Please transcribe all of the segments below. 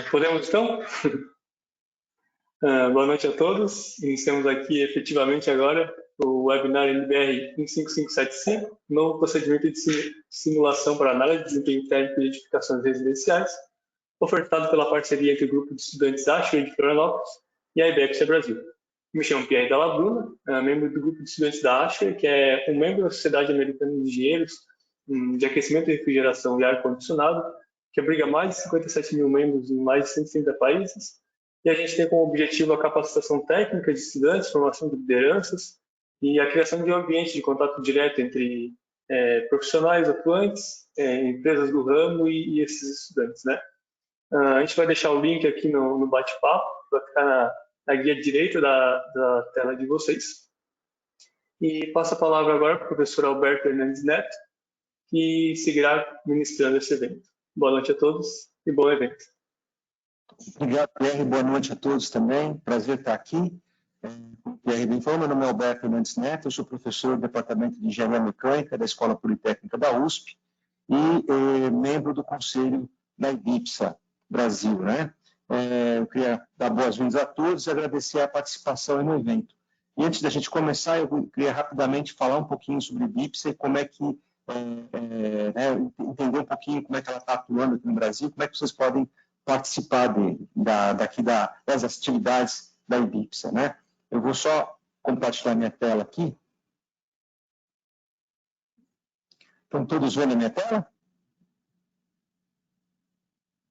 Podemos então? Boa noite a todos. Iniciamos aqui efetivamente agora o webinar NBR 15575, novo procedimento de simulação para análise de desempenho técnico de edificações residenciais, ofertado pela parceria entre o Grupo de Estudantes Ashway de Florianópolis e a IBEX Brasil. Me chamo Pierre Dalla Bruna, membro do Grupo de Estudantes da Ashway, que é um membro da Sociedade Americana de Engenheiros de Aquecimento e Refrigeração e Ar-Condicionado, que abriga mais de 57 mil membros em mais de 130 países. E a gente tem como objetivo a capacitação técnica de estudantes, formação de lideranças e a criação de um ambiente de contato direto entre profissionais atuantes, empresas do ramo e esses estudantes, né? A gente vai deixar o link aqui no bate-papo, vai ficar na guia direita da tela de vocês. E passo a palavra agora para o professor Alberto Hernandes Neto, que seguirá ministrando esse evento. Boa noite a todos e bom evento. Obrigado, Pierre. Boa noite a todos também. Prazer estar aqui. Pierre bem falou, meu nome é Alberto Hernandes Neto, eu sou professor do Departamento de Engenharia Mecânica da Escola Politécnica da USP e membro do Conselho da IBIPSA Brasil, né? Eu queria dar boas-vindas a todos e agradecer a participação no evento. E antes da gente começar, eu queria rapidamente falar um pouquinho sobre a IBIPSA e como é que, entender um pouquinho como é que ela está atuando aqui no Brasil, como é que vocês podem participar das atividades da IBIPSA, né? Eu vou só compartilhar minha tela aqui. Estão todos vendo a minha tela?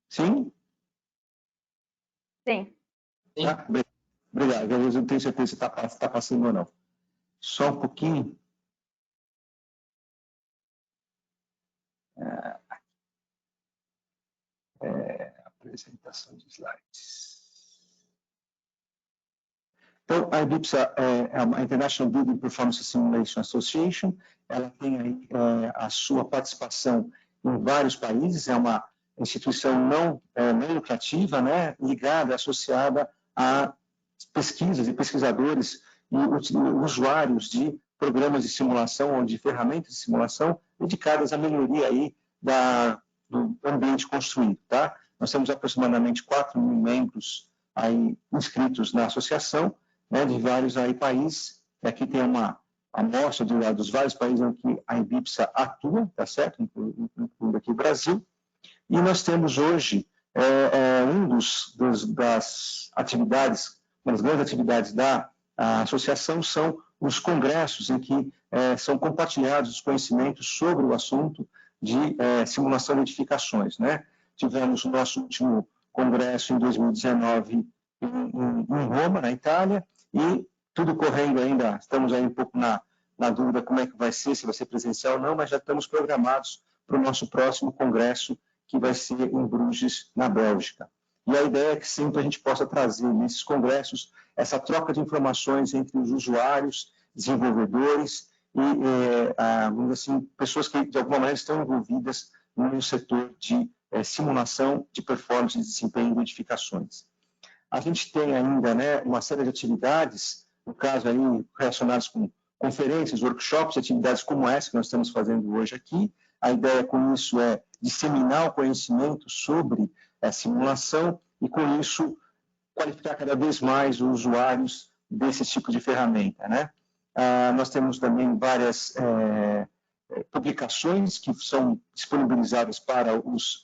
Sim? Sim. Tá? Obrigado. Eu não tenho certeza se está passando ou não. Só um pouquinho. Apresentação de slides. Então, a IBIPSA é uma International Building Performance Simulation Association. Ela tem aí a sua participação em vários países. É uma instituição não lucrativa, né, ligada, associada a pesquisas e pesquisadores e usuários de programas de simulação ou de ferramentas de simulação dedicadas à melhoria aí do ambiente construído, tá? Nós temos aproximadamente 4 mil membros aí inscritos na associação, né, de vários aí países. Aqui tem uma amostra dos vários países em que a IBIPSA atua, tá certo? Incluindo aqui o Brasil. E nós temos hoje das atividades, uma das grandes atividades da associação são os congressos em que são compartilhados os conhecimentos sobre o assunto de simulação de edificações, né? Tivemos o nosso último congresso em 2019 em Roma, na Itália, e tudo correndo ainda, estamos aí um pouco na dúvida como é que vai ser, se vai ser presencial ou não, mas já estamos programados para o nosso próximo congresso, que vai ser em Bruges, na Bélgica. E a ideia é que sempre a gente possa trazer nesses congressos essa troca de informações entre os usuários, desenvolvedores e, assim, pessoas que, de alguma maneira, estão envolvidas no setor de simulação de performance e desempenho de edificações. A gente tem ainda, né, uma série de atividades, no caso aí, relacionadas com conferências, workshops, atividades como essa que nós estamos fazendo hoje aqui. A ideia com isso é disseminar o conhecimento sobre a simulação e, com isso, qualificar cada vez mais os usuários desse tipo de ferramenta, né? Nós temos também várias publicações que são disponibilizadas para os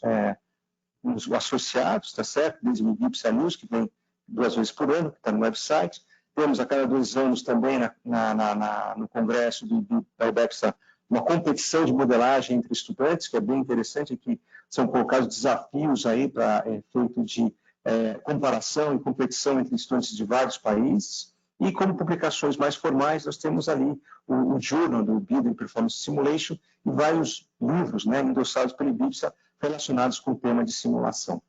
associados, tá certo? Desde o IBIPSA News, que vem 2 vezes por ano, que está no website. Temos a cada 2 anos também no congresso da IBIPSA uma competição de modelagem entre estudantes, que é bem interessante, que são colocados desafios aí para efeito de comparação e competição entre estudantes de vários países. E como publicações mais formais, nós temos ali o Journal do Building Performance Simulation e vários livros, né, endossados pela IBIPSA relacionados com o tema de simulação.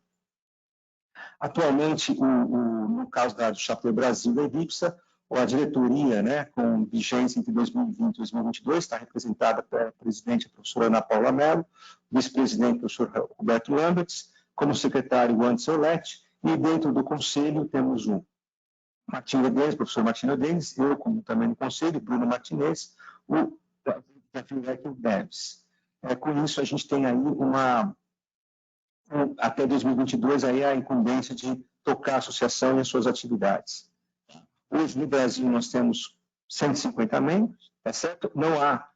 Atualmente, no caso do Chapter Brasil da IBIPSA, a diretoria, né, com vigência entre 2020 e 2022, está representada pela presidente, a professora Ana Paula Mello, vice-presidente, o professor Roberto Lamberts, como secretário, o Anderson Lett, e dentro do conselho temos o Martinho Denis, professor Martinho Denis, eu como também no conselho, Bruno Martinez, o Davi Deves. Com isso, a gente tem aí até 2022, aí a incumbência de tocar a associação e as suas atividades. Hoje, no Brasil, nós temos 150 membros, tá certo? Não há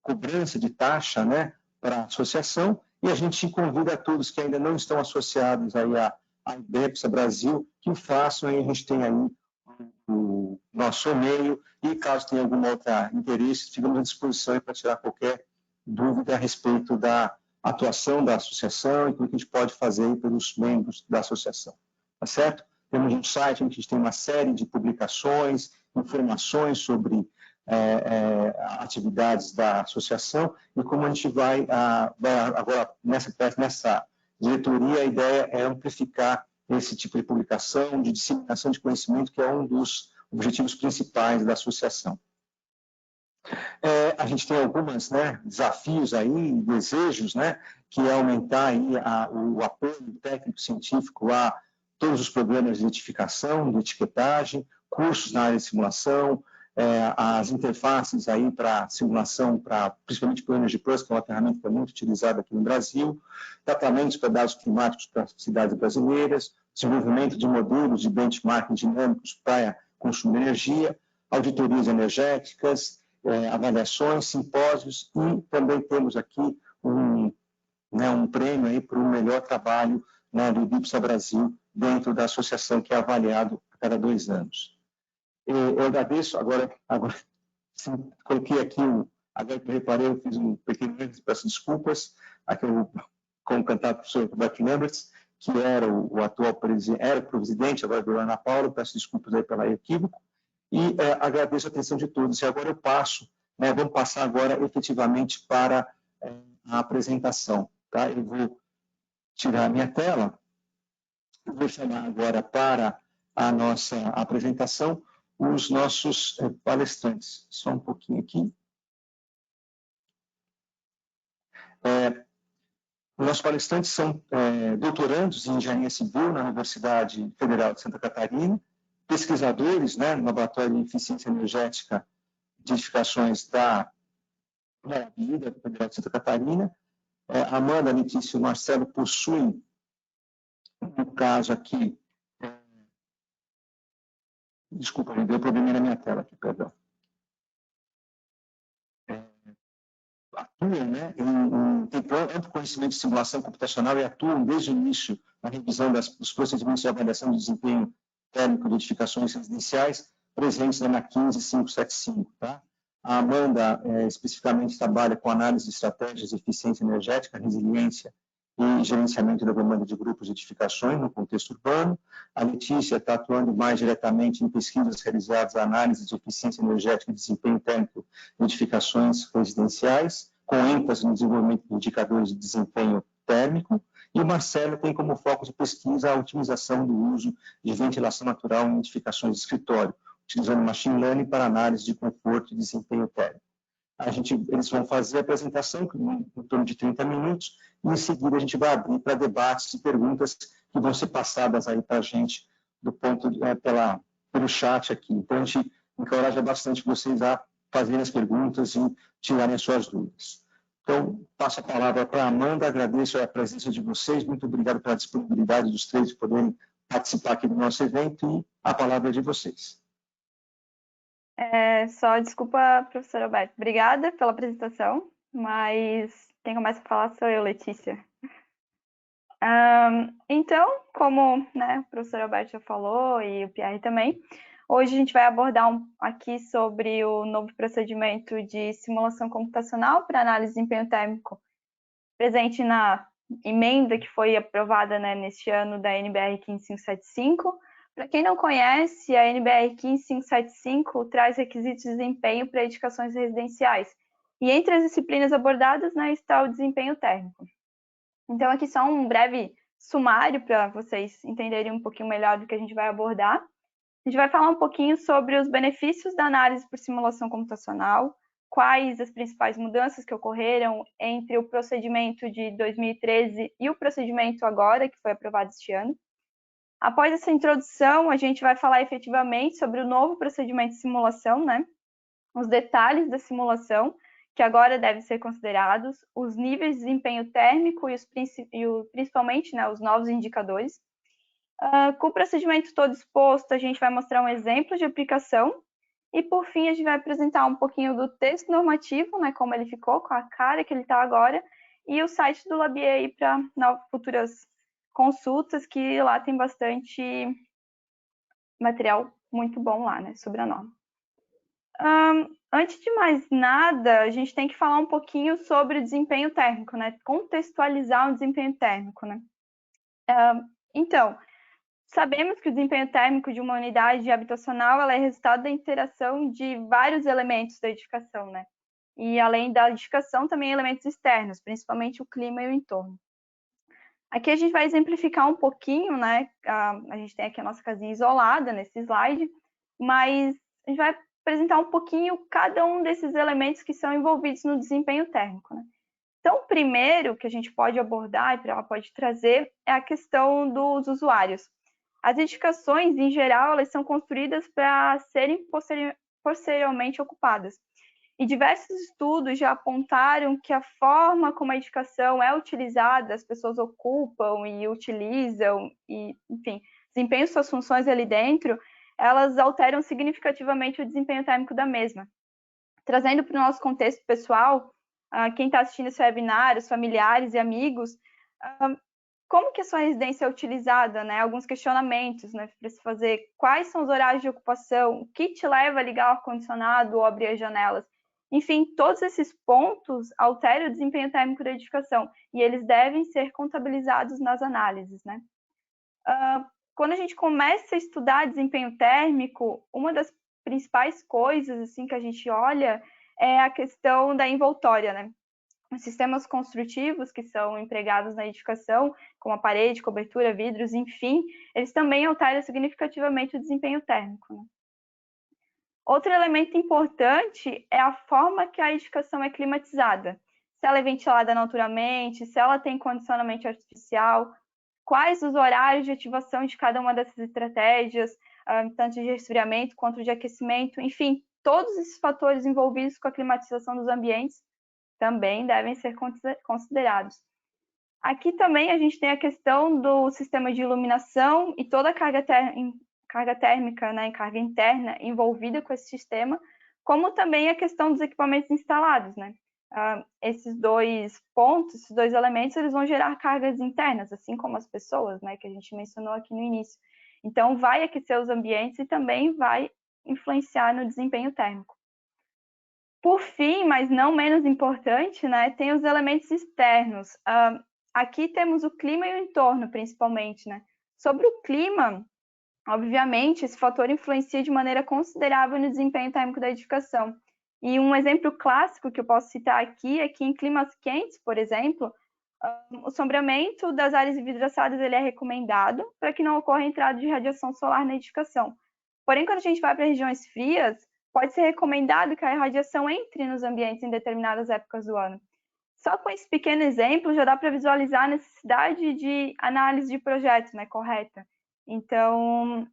cobrança de taxa, né, para a associação, e a gente convida a todos que ainda não estão associados aí à IBEPSA Brasil, que o façam, aí a gente tem aí o nosso e-mail, e caso tenha algum outro interesse, ficamos à disposição para tirar qualquer dúvida a respeito da atuação da associação e tudo que a gente pode fazer pelos membros da associação, tá certo? Temos um site em que a gente tem uma série de publicações, informações sobre atividades da associação e como a gente vai agora, nessa diretoria, a ideia é amplificar esse tipo de publicação, de disseminação de conhecimento, que é um dos objetivos principais da associação. A gente tem alguns desafios aí, desejos, que é aumentar aí o apoio técnico-científico a todos os programas de identificação, de etiquetagem, cursos na área de simulação, as interfaces aí para simulação, principalmente para o Energy Plus, que é uma ferramenta que é muito utilizada aqui no Brasil, tratamentos para dados climáticos para as cidades brasileiras, desenvolvimento de modelos de benchmarking dinâmicos para consumo de energia, auditorias energéticas, avaliações, simpósios, e também temos aqui um prêmio aí para o melhor trabalho do IBEPSA Brasil dentro da associação, que é avaliado a cada 2 anos. Eu agradeço, agora sim, coloquei aqui, agora que eu reparei, eu fiz um pequeno erro, peço desculpas, aqui como cantar o professor Roberto Lamberts, que era o atual presidente, era presidente, agora do Ana Paula, peço desculpas aí pelo equívoco, e agradeço a atenção de todos. E agora eu passo, vamos passar agora efetivamente para a apresentação, tá? Eu vou tirar a minha tela, eu vou chamar agora para a nossa apresentação os nossos palestrantes. Só um pouquinho aqui. Os nossos palestrantes são doutorandos em Engenharia Civil na Universidade Federal de Santa Catarina, pesquisadores no Laboratório de Eficiência Energética de Edificações da Federal de Santa Catarina. Amanda, Letícia e Marcelo possuem, no caso aqui, desculpa, me deu problema na minha tela aqui, perdão. Atuam, têm amplo conhecimento de simulação computacional e atuam desde o início na revisão dos procedimentos de avaliação de desempenho térmico de edificações residenciais presentes na ANA 15575. Tá? A Amanda, especificamente, trabalha com análise de estratégias de eficiência energética, resiliência e gerenciamento da demanda de grupos de edificações no contexto urbano. A Letícia está atuando mais diretamente em pesquisas realizadas à análise de eficiência energética e desempenho térmico de edificações residenciais, com ênfase no desenvolvimento de indicadores de desempenho térmico. E o Marcelo tem como foco de pesquisa a otimização do uso de ventilação natural em edificações de escritório, utilizando machine learning para análise de conforto e desempenho térmico. Eles vão fazer a apresentação em torno de 30 minutos, e em seguida a gente vai abrir para debates e perguntas que vão ser passadas aí para a gente pelo chat aqui. Então, a gente encoraja bastante vocês a fazerem as perguntas e tirarem as suas dúvidas. Então, passo a palavra para a Amanda, agradeço a presença de vocês, muito obrigado pela disponibilidade dos três de poderem participar aqui do nosso evento, e a palavra é de vocês. Só desculpa, professor Alberto. Obrigada pela apresentação, mas quem começa a falar sou eu, Letícia. Então, como o professor Alberto já falou e o Pierre também, hoje a gente vai abordar aqui sobre o novo procedimento de simulação computacional para análise de desempenho térmico presente na emenda que foi aprovada neste ano da NBR 15575. Para quem não conhece, a NBR 15575 traz requisitos de desempenho para edificações residenciais. E entre as disciplinas abordadas está o desempenho térmico. Então, aqui só um breve sumário para vocês entenderem um pouquinho melhor do que a gente vai abordar. A gente vai falar um pouquinho sobre os benefícios da análise por simulação computacional, quais as principais mudanças que ocorreram entre o procedimento de 2013 e o procedimento agora, que foi aprovado este ano. Após essa introdução, a gente vai falar efetivamente sobre o novo procedimento de simulação, os detalhes da simulação, que agora devem ser considerados, os níveis de desempenho térmico e principalmente, né, os novos indicadores. Com o procedimento todo exposto, a gente vai mostrar um exemplo de aplicação e, por fim, a gente vai apresentar um pouquinho do texto normativo, né, como ele ficou, com a cara que ele está agora, e o site do Labier para futuras consultas, que lá tem bastante material muito bom lá, né, sobre a norma. Antes de mais nada, a gente tem que falar um pouquinho sobre o desempenho térmico, né? Contextualizar o desempenho térmico, né? Então, sabemos que o desempenho térmico de uma unidade habitacional é resultado da interação de vários elementos da edificação, né? E além da edificação, também elementos externos, principalmente o clima e o entorno. Aqui a gente vai exemplificar um pouquinho, né? A gente tem aqui a nossa casinha isolada nesse slide, mas a gente vai apresentar um pouquinho cada um desses elementos que são envolvidos no desempenho térmico, né? Então, o primeiro que a gente pode abordar e ela pode trazer é a questão dos usuários. As edificações, em geral, elas são construídas para serem posteriormente ocupadas. E diversos estudos já apontaram que a forma como a edificação é utilizada, as pessoas ocupam e utilizam, e, enfim, desempenham suas funções ali dentro, elas alteram significativamente o desempenho térmico da mesma. Trazendo para o nosso contexto pessoal, quem está assistindo esse webinar, os familiares e amigos, como que a sua residência é utilizada, né? Alguns questionamentos, né, para se fazer. Quais são os horários de ocupação? O que te leva a ligar o ar-condicionado ou abrir as janelas? Enfim, todos esses pontos alteram o desempenho térmico da edificação e eles devem ser contabilizados nas análises, né? Quando a gente começa a estudar desempenho térmico, uma das principais coisas assim que a gente olha é a questão da envoltória, né? Os sistemas construtivos que são empregados na edificação, como a parede, cobertura, vidros, enfim, eles também alteram significativamente o desempenho térmico, né? Outro elemento importante é a forma que a edificação é climatizada. Se ela é ventilada naturalmente, se ela tem condicionamento artificial, quais os horários de ativação de cada uma dessas estratégias, tanto de resfriamento quanto de aquecimento, enfim, todos esses fatores envolvidos com a climatização dos ambientes também devem ser considerados. Aqui também a gente tem a questão do sistema de iluminação e toda a carga térmica, né, carga interna envolvida com esse sistema, como também a questão dos equipamentos instalados, né? Esses dois pontos, esses dois elementos, eles vão gerar cargas internas, assim como as pessoas, né, que a gente mencionou aqui no início. Então, vai aquecer os ambientes e também vai influenciar no desempenho térmico. Por fim, mas não menos importante, né, tem os elementos externos. Aqui temos o clima e o entorno, principalmente, né? Sobre o clima, obviamente, esse fator influencia de maneira considerável no desempenho térmico da edificação. E um exemplo clássico que eu posso citar aqui é que em climas quentes, por exemplo, o sombreamento das áreas envidraçadas ele é recomendado para que não ocorra a entrada de radiação solar na edificação. Porém, quando a gente vai para regiões frias, pode ser recomendado que a radiação entre nos ambientes em determinadas épocas do ano. Só com esse pequeno exemplo já dá para visualizar a necessidade de análise de projetos, né, correta. Então,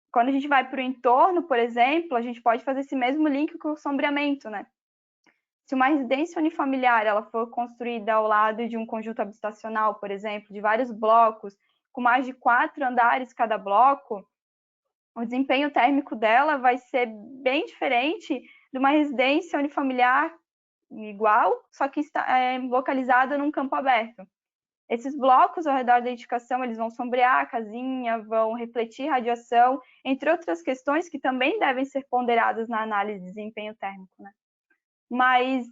quando a gente vai para o entorno, por exemplo, a gente pode fazer esse mesmo link com o sombreamento, né? Se uma residência unifamiliar ela for construída ao lado de um conjunto habitacional, por exemplo, de vários blocos, com mais de 4 andares cada bloco, o desempenho térmico dela vai ser bem diferente de uma residência unifamiliar igual, só que está localizada num campo aberto. Esses blocos ao redor da edificação, eles vão sombrear a casinha, vão refletir radiação, entre outras questões que também devem ser ponderadas na análise de desempenho térmico, né? Mas,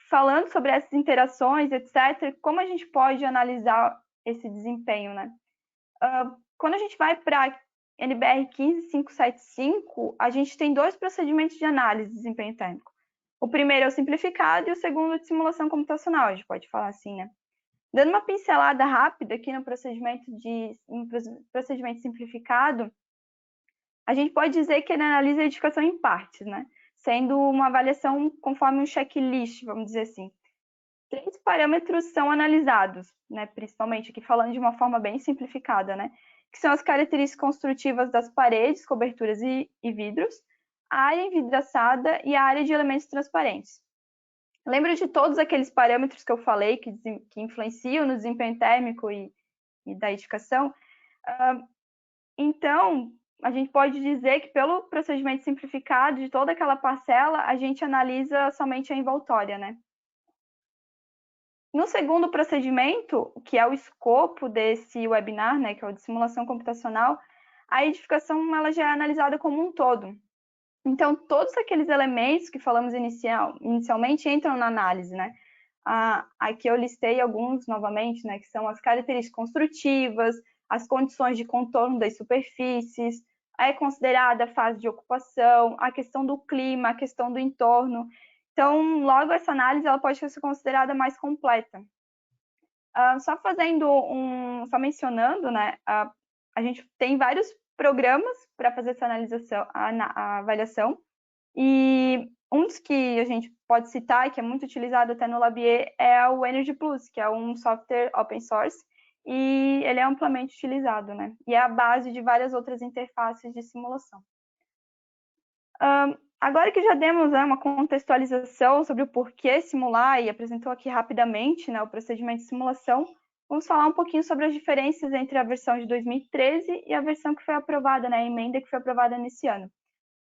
falando sobre essas interações, etc., como a gente pode analisar esse desempenho, né? Quando a gente vai para NBR 15575, a gente tem dois procedimentos de análise de desempenho térmico. O primeiro é o simplificado e o segundo de simulação computacional, a gente pode falar assim, né? Dando uma pincelada rápida aqui no procedimento simplificado, a gente pode dizer que ele analisa a edificação em partes, né? Sendo uma avaliação conforme um checklist, vamos dizer assim. 3 parâmetros são analisados, né? Principalmente aqui falando de uma forma bem simplificada, né? Que são as características construtivas das paredes, coberturas e vidros, a área envidraçada e a área de elementos transparentes. Lembra de todos aqueles parâmetros que eu falei que influenciam no desempenho térmico e da edificação? Então, a gente pode dizer que pelo procedimento simplificado de toda aquela parcela, a gente analisa somente a envoltória, né? No segundo procedimento, que é o escopo desse webinar, né, que é o de simulação computacional, a edificação ela já é analisada como um todo. Então, todos aqueles elementos que falamos inicialmente entram na análise, né? Aqui eu listei alguns novamente, né, que são as características construtivas, as condições de contorno das superfícies, é considerada a fase de ocupação, a questão do clima, a questão do entorno. Então, logo essa análise ela pode ser considerada mais completa. Só mencionando, né, a gente tem vários programas para fazer essa a avaliação, e um dos que a gente pode citar, que é muito utilizado até no Labier, é o Energy Plus, que é um software open source, e ele é amplamente utilizado, né? E é a base de várias outras interfaces de simulação. Agora que já demos, né, uma contextualização sobre o porquê simular e apresentou aqui rapidamente, né, o procedimento de simulação, vamos falar um pouquinho sobre as diferenças entre a versão de 2013 e a versão que foi aprovada, né, a emenda que foi aprovada nesse ano.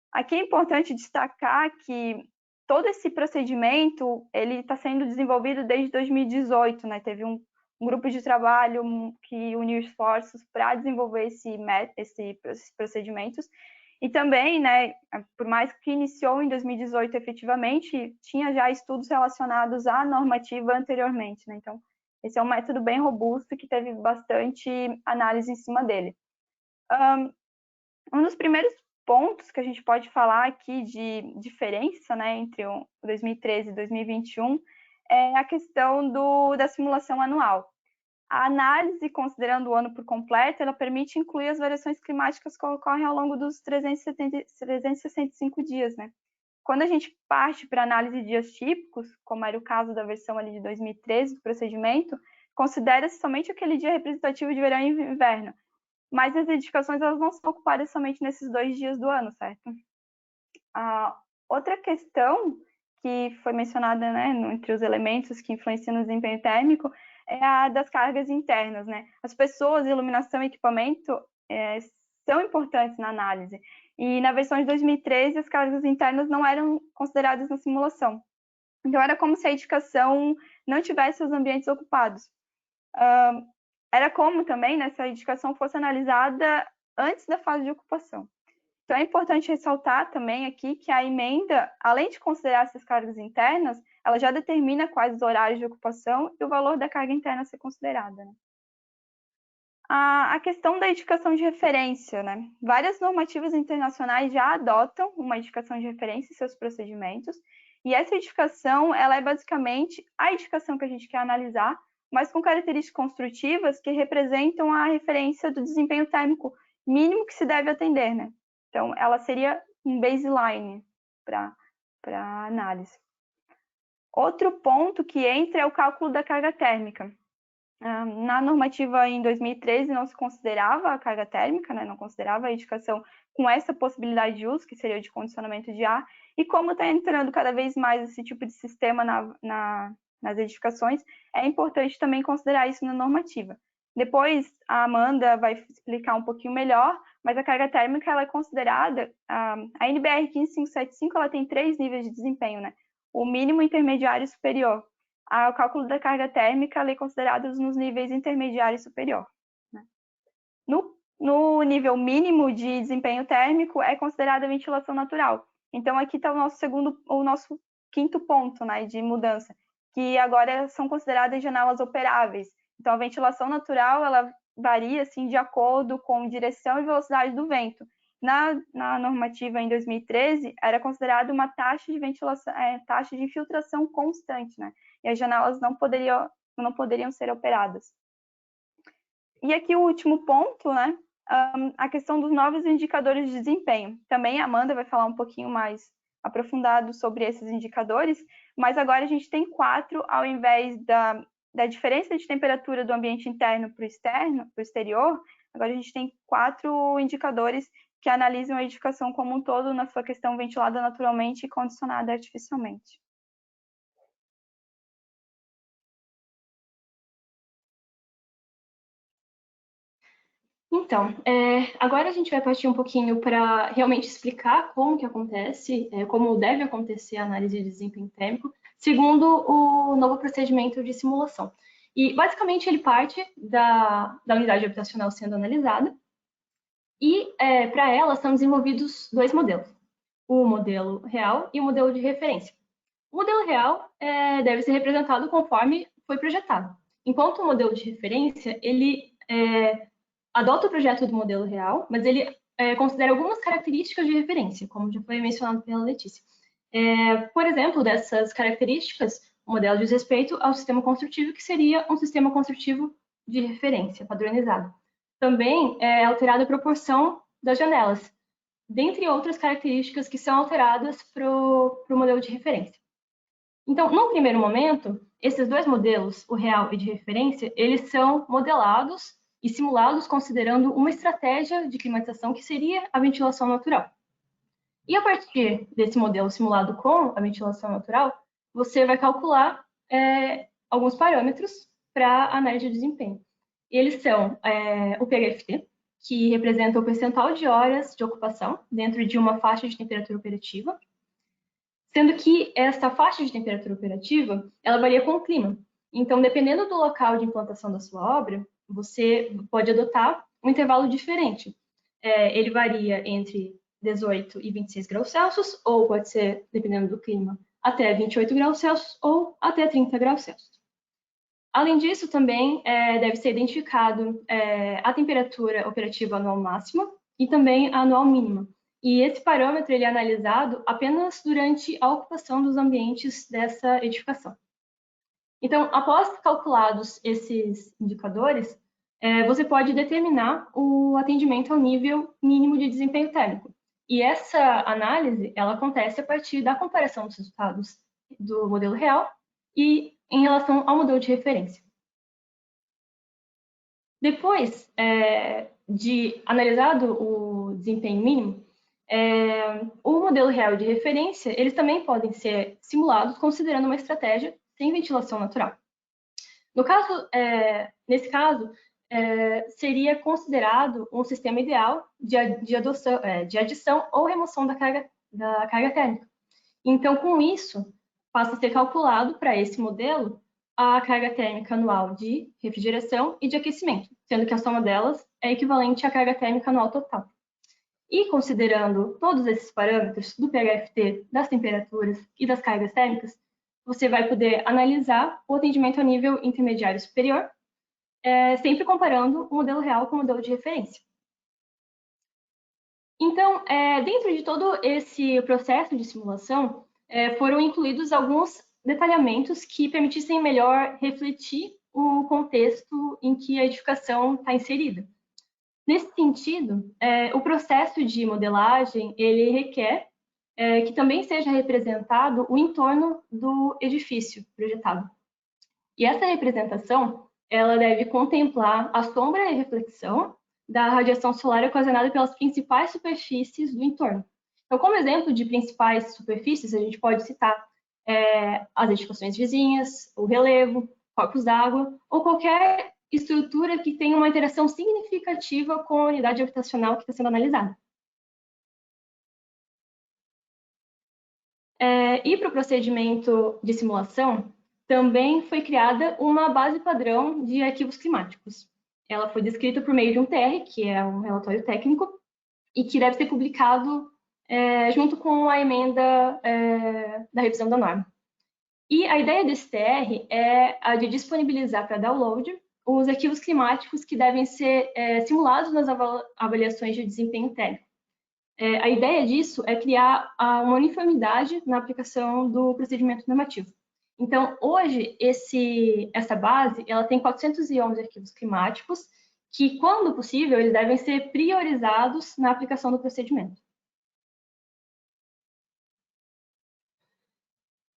Aqui é importante destacar que todo esse procedimento ele está sendo desenvolvido desde 2018, né? Teve um grupo de trabalho que uniu esforços para desenvolver esses procedimentos. E também, né, por mais que iniciou em 2018 efetivamente, tinha já estudos relacionados à normativa anteriormente, né? Então, esse é um método bem robusto que teve bastante análise em cima dele. Um dos primeiros pontos que a gente pode falar aqui de diferença, né, entre o 2013 e 2021 é a questão da simulação anual. A análise, considerando o ano por completo, ela permite incluir as variações climáticas que ocorrem ao longo dos 365 dias, né? Quando a gente parte para análise de dias típicos, como era o caso da versão ali de 2013 do procedimento, considera-se somente aquele dia representativo de verão e inverno, mas as edificações elas não são ocupadas somente nesses 2 dias do ano, certo? A outra questão que foi mencionada, né, entre os elementos que influenciam no desempenho térmico é a das cargas internas, né? As pessoas, iluminação e equipamento são importantes na análise. E na versão de 2013, as cargas internas não eram consideradas na simulação. Então, era como se a edificação não tivesse os ambientes ocupados. Era como também, né, se a edificação fosse analisada antes da fase de ocupação. Então, é importante ressaltar também aqui que a emenda, além de considerar essas cargas internas, ela já determina quais os horários de ocupação e o valor da carga interna a ser considerada, né? A questão da edificação de referência, né? Várias normativas internacionais já adotam uma edificação de referência em seus procedimentos, e essa edificação, ela é basicamente a edificação que a gente quer analisar, mas com características construtivas que representam a referência do desempenho térmico mínimo que se deve atender, né? Então, ela seria um baseline para análise. Outro ponto que entra é o cálculo da carga térmica. Na normativa em 2013 não se considerava a carga térmica, né? Não considerava a edificação com essa possibilidade de uso, que seria o de condicionamento de ar, e como está entrando cada vez mais esse tipo de sistema nas edificações, é importante também considerar isso na normativa. Depois a Amanda vai explicar um pouquinho melhor, mas a carga térmica ela é considerada, a NBR 15575 ela tem 3 níveis de desempenho, né? O mínimo, intermediário e superior. O cálculo da carga térmica é considerado nos níveis intermediário e superior, né? No nível mínimo de desempenho térmico é considerada a ventilação natural. Então aqui está o nosso quinto ponto, né, de mudança, que agora são consideradas janelas operáveis. Então a ventilação natural ela varia assim de acordo com direção e velocidade do vento. Na normativa em 2013 era considerada uma taxa de ventilação, taxa de infiltração constante, né? E as janelas não poderiam ser operadas. E aqui o último ponto, né? A questão dos novos indicadores de desempenho. Também a Amanda vai falar um pouquinho mais aprofundado sobre esses indicadores, mas agora a gente tem 4 ao invés da diferença de temperatura do ambiente interno para o exterior, agora a gente tem 4 indicadores que analisam a edificação como um todo na sua questão ventilada naturalmente e condicionada artificialmente. Então, agora a gente vai partir um pouquinho para realmente explicar como que acontece, como deve acontecer a análise de desempenho térmico, segundo o novo procedimento de simulação. E, basicamente, ele parte da unidade habitacional sendo analisada, e, para ela, são desenvolvidos dois modelos, o modelo real e o modelo de referência. O modelo real deve ser representado conforme foi projetado, enquanto o modelo de referência, ele adota o projeto do modelo real, mas ele considera algumas características de referência, como já foi mencionado pela Letícia. Por exemplo, dessas características, o modelo diz respeito ao sistema construtivo, que seria um sistema construtivo de referência, padronizado. Também é alterada a proporção das janelas, dentre outras características que são alteradas para o modelo de referência. Então, num primeiro momento, esses dois modelos, o real e de referência, eles são modelados e simulados considerando uma estratégia de climatização que seria a ventilação natural. E a partir desse modelo simulado com a ventilação natural, você vai calcular alguns parâmetros para a análise de desempenho. Eles são o PHFT, que representa o percentual de horas de ocupação dentro de uma faixa de temperatura operativa, sendo que essa faixa de temperatura operativa, ela varia com o clima. Então, dependendo do local de implantação da sua obra, você pode adotar um intervalo diferente. Ele varia entre 18 e 26 graus Celsius, ou pode ser, dependendo do clima, até 28 graus Celsius ou até 30 graus Celsius. Além disso, também deve ser identificado a temperatura operativa anual máxima e também a anual mínima. E esse parâmetro ele é analisado apenas durante a ocupação dos ambientes dessa edificação. Então, após calculados esses indicadores, você pode determinar o atendimento ao nível mínimo de desempenho térmico. E essa análise, ela acontece a partir da comparação dos resultados do modelo real e em relação ao modelo de referência. Depois de analisado o desempenho mínimo, o modelo real de referência, eles também podem ser simulados considerando uma estratégia sem ventilação natural. No caso, nesse caso, seria considerado um sistema ideal de adição ou remoção da carga térmica. Então, com isso, passa a ser calculado para esse modelo a carga térmica anual de refrigeração e de aquecimento, sendo que a soma delas é equivalente à carga térmica anual total. E considerando todos esses parâmetros do PHFT, das temperaturas e das cargas térmicas, você vai poder analisar o atendimento a nível intermediário superior, sempre comparando o modelo real com o modelo de referência. Então, dentro de todo esse processo de simulação, foram incluídos alguns detalhamentos que permitissem melhor refletir o contexto em que a edificação está inserida. Nesse sentido, o processo de modelagem, ele requer que também seja representado o entorno do edifício projetado. E essa representação, ela deve contemplar a sombra e reflexão da radiação solar ocasionada pelas principais superfícies do entorno. Então, como exemplo de principais superfícies, a gente pode citar as edificações vizinhas, o relevo, corpos d'água, ou qualquer estrutura que tenha uma interação significativa com a unidade habitacional que está sendo analisada. E para o procedimento de simulação, também foi criada uma base padrão de arquivos climáticos. Ela foi descrita por meio de um TR, que é um relatório técnico, e que deve ser publicado junto com a emenda da revisão da norma. E a ideia desse TR é a de disponibilizar para download os arquivos climáticos que devem ser simulados nas avaliações de desempenho térmico. A ideia disso é criar uma uniformidade na aplicação do procedimento normativo. Então, hoje, essa base ela tem 411 arquivos climáticos que, quando possível, eles devem ser priorizados na aplicação do procedimento.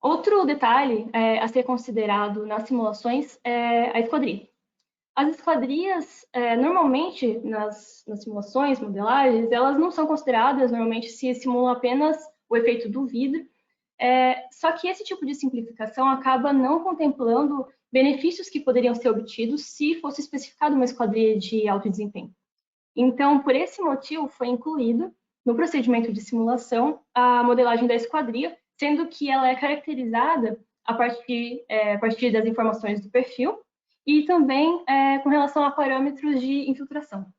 Outro detalhe a ser considerado nas simulações é a esquadria. As esquadrias, normalmente, nas simulações, modelagens, elas não são consideradas, normalmente se simulam apenas o efeito do vidro, só que esse tipo de simplificação acaba não contemplando benefícios que poderiam ser obtidos se fosse especificado uma esquadria de alto desempenho. Então, por esse motivo, foi incluído no procedimento de simulação a modelagem da esquadria, sendo que ela é caracterizada a partir das informações do perfil e também com relação a parâmetros de infiltração.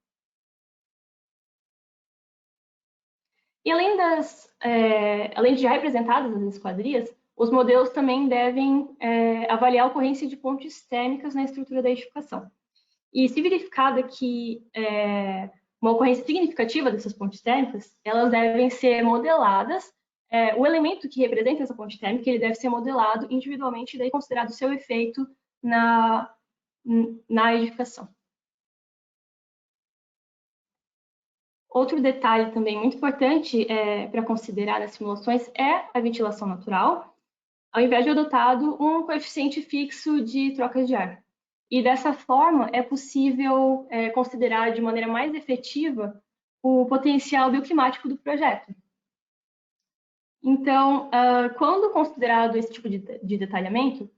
E além de já representadas as esquadrias, os modelos também devem avaliar a ocorrência de pontes térmicas na estrutura da edificação. E se verificada que uma ocorrência significativa dessas pontes térmicas, elas devem ser modeladas. O elemento que representa essa ponte térmica, ele deve ser modelado individualmente e daí considerado o seu efeito na edificação. Outro detalhe também muito importante para considerar nas simulações é a ventilação natural, ao invés de adotado um coeficiente fixo de trocas de ar. E dessa forma é possível considerar de maneira mais efetiva o potencial bioclimático do projeto. Então, quando considerado esse tipo de detalhamento,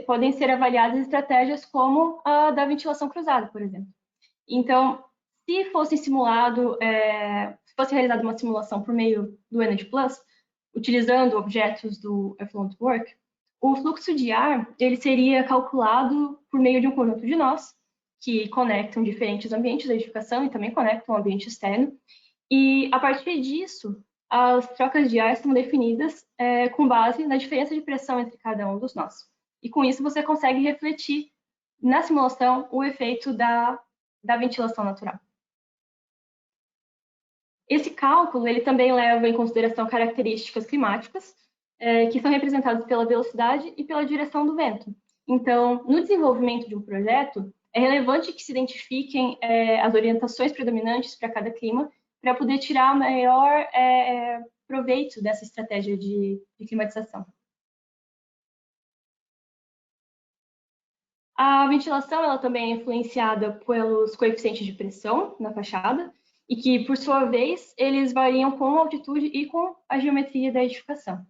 podem ser avaliadas estratégias como a da ventilação cruzada, por exemplo. Então, se fosse realizada uma simulação por meio do Energy Plus, utilizando objetos do Effluent Work, o fluxo de ar ele seria calculado por meio de um conjunto de nós, que conectam diferentes ambientes da edificação e também conectam o ambiente externo. E, a partir disso, as trocas de ar são definidas com base na diferença de pressão entre cada um dos nós. E, com isso, você consegue refletir na simulação o efeito da ventilação natural. Esse cálculo ele também leva em consideração características climáticas, que são representadas pela velocidade e pela direção do vento. Então, no desenvolvimento de um projeto, é relevante que se identifiquem as orientações predominantes para cada clima, para poder tirar maior proveito dessa estratégia de climatização. A ventilação ela também é influenciada pelos coeficientes de pressão na fachada, e que, por sua vez, eles variam com a altitude e com a geometria da edificação.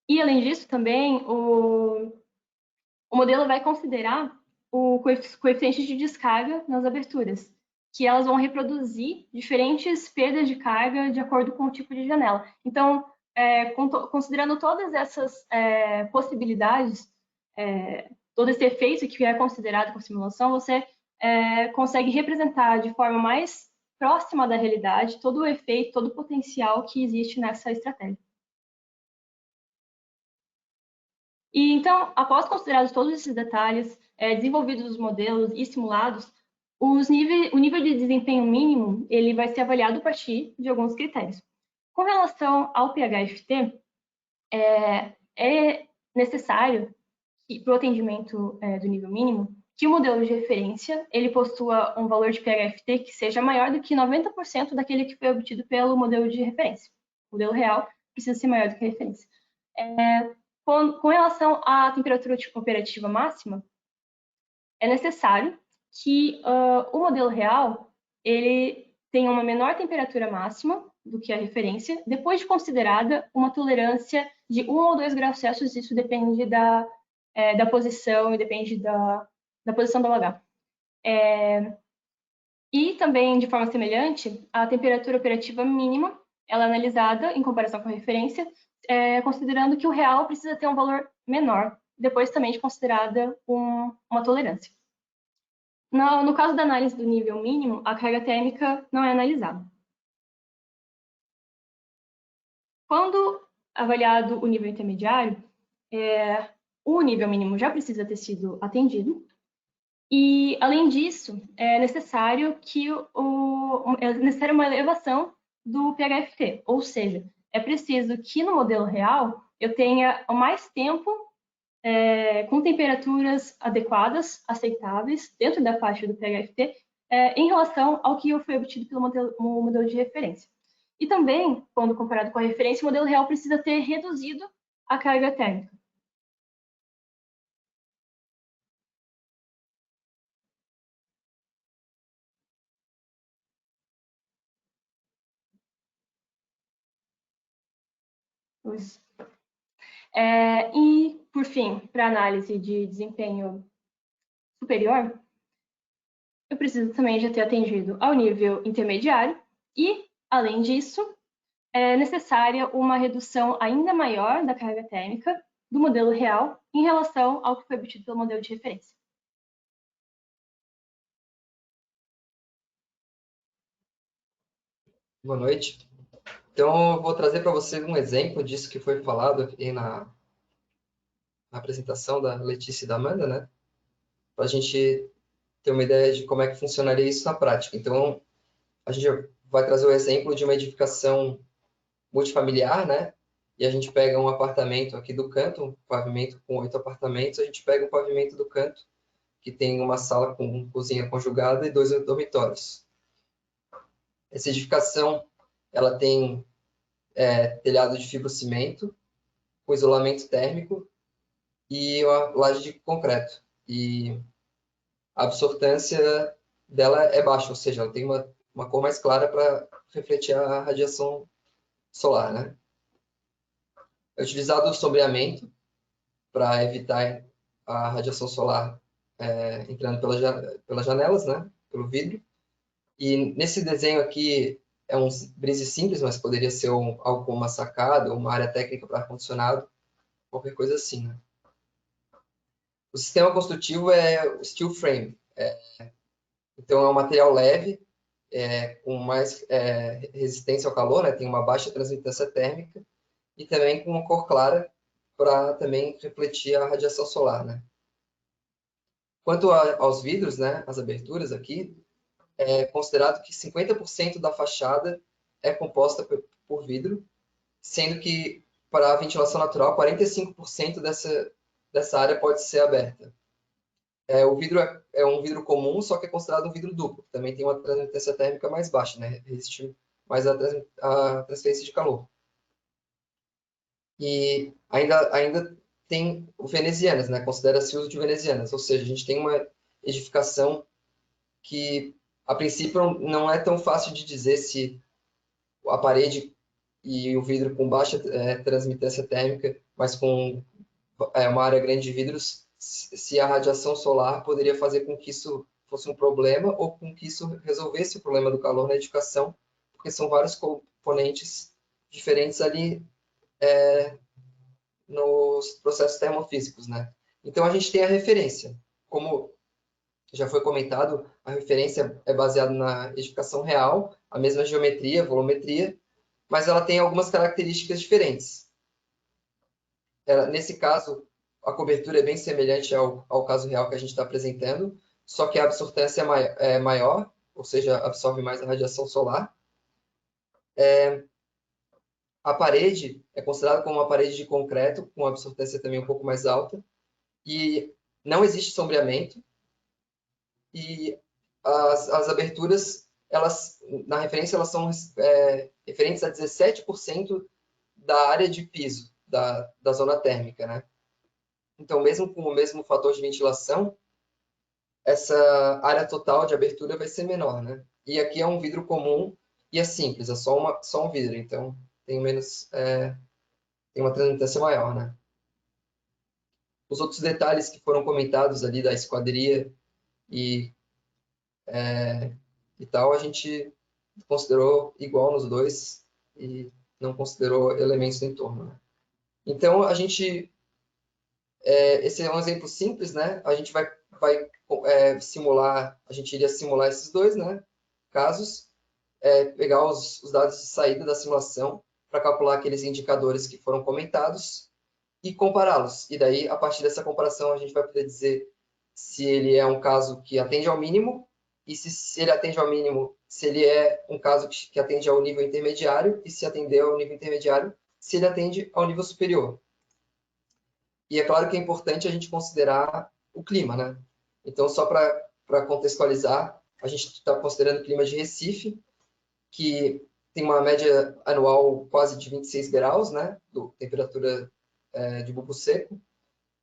E, além disso, também, o modelo vai considerar o coeficiente de descarga nas aberturas, que elas vão reproduzir diferentes perdas de carga de acordo com o tipo de janela. Então, considerando todas essas possibilidades, todo esse efeito que é considerado com simulação, você consegue representar de forma mais próxima da realidade todo o efeito, todo o potencial que existe nessa estratégia. E então, após considerados todos esses detalhes, desenvolvidos os modelos e simulados, o nível de desempenho mínimo ele vai ser avaliado a partir de alguns critérios. Com relação ao PHFT, é necessário para o atendimento do nível mínimo que o modelo de referência ele possua um valor de PHFT que seja maior do que 90% daquele que foi obtido pelo modelo de referência. O modelo real precisa ser maior do que a referência. Com relação à temperatura operativa máxima, é necessário que o modelo real ele tenha uma menor temperatura máxima do que a referência, depois de considerada uma tolerância de 1 ou 2 graus Celsius, isso depende da posição e depende da posição do LH. E também, de forma semelhante, a temperatura operativa mínima ela é analisada em comparação com a referência, considerando que o real precisa ter um valor menor, depois também de considerada uma tolerância. No caso da análise do nível mínimo, a carga térmica não é analisada. Quando avaliado o nível intermediário, o nível mínimo já precisa ter sido atendido, e, além disso, é necessário uma elevação do PHFT, ou seja, é preciso que no modelo real eu tenha mais tempo com temperaturas adequadas, aceitáveis, dentro da faixa do PHFT, em relação ao que foi obtido pelo modelo de referência. E também, quando comparado com a referência, o modelo real precisa ter reduzido a carga térmica. E, por fim, para análise de desempenho superior, eu preciso também já ter atendido ao nível intermediário e, além disso, é necessária uma redução ainda maior da carga térmica do modelo real em relação ao que foi obtido pelo modelo de referência. Boa noite. Então, eu vou trazer para vocês um exemplo disso que foi falado aqui na apresentação da Letícia e da Amanda, né? Para a gente ter uma ideia de como é que funcionaria isso na prática. Então, a gente vai trazer o exemplo de uma edificação multifamiliar, né? E a gente pega um apartamento aqui do canto, um pavimento com 8 apartamentos, a gente pega o pavimento do canto, que tem uma sala com cozinha conjugada e 2 dormitórios. Essa edificação, ela tem telhado de fibrocimento, com isolamento térmico e uma laje de concreto. E a absortância dela é baixa, ou seja, ela tem uma cor mais clara para refletir a radiação solar, né? É utilizado o sombreamento para evitar a radiação solar entrando pelas janelas, né? Pelo vidro. E nesse desenho aqui é um brise simples, mas poderia ser algo como uma sacada, uma área técnica para ar-condicionado, qualquer coisa assim, né? O sistema construtivo é o steel frame. Então, é um material leve, com mais resistência ao calor, né? Tem uma baixa transmitância térmica e também com uma cor clara para também refletir a radiação solar, né? Quanto aos vidros, né? As aberturas aqui, é considerado que 50% da fachada é composta por vidro, sendo que para a ventilação natural, 45% dessa área pode ser aberta. O vidro é um vidro comum, só que é considerado um vidro duplo. Também tem uma transmitência térmica mais baixa, né? Resiste mais à transferência de calor. E ainda tem o venezianas, né? Considera-se o uso de venezianas, ou seja, a gente tem uma edificação que, a princípio, não é tão fácil de dizer se a parede e o vidro com baixa transmitância térmica, mas com uma área grande de vidros, se a radiação solar poderia fazer com que isso fosse um problema ou com que isso resolvesse o problema do calor na edificação, porque são vários componentes diferentes ali nos processos termofísicos, né? Então, a gente tem a referência. Como já foi comentado, a referência é baseada na edificação real, a mesma geometria, volumetria, mas ela tem algumas características diferentes. Nesse caso, a cobertura é bem semelhante ao caso real que a gente está apresentando, só que a absortância é maior, ou seja, absorve mais a radiação solar. A parede é considerada como uma parede de concreto, com absortância também um pouco mais alta, e não existe sombreamento, e as aberturas, na referência, elas são referentes a 17% da área de piso da zona térmica, né? Então, mesmo com o mesmo fator de ventilação, essa área total de abertura vai ser menor, né? E aqui é um vidro comum e é simples, é só um vidro, então tem uma transmitância maior, né? Os outros detalhes que foram comentados ali da esquadria e tal, a gente considerou igual nos dois e não considerou elementos do entorno, né? Então, esse é um exemplo simples, né? A gente vai simular, a gente iria simular esses dois, né? Casos, pegar os dados de saída da simulação para calcular aqueles indicadores que foram comentados e compará-los. E daí, a partir dessa comparação, a gente vai poder dizer se ele é um caso que atende ao mínimo e se ele atende ao mínimo, se ele é um caso que atende ao nível intermediário e se atender ao nível intermediário, se ele atende ao nível superior. E é claro que é importante a gente considerar o clima, né? Então, só para contextualizar, a gente está considerando o clima de Recife, que tem uma média anual quase de 26 graus, né? Temperatura de bulbo seco.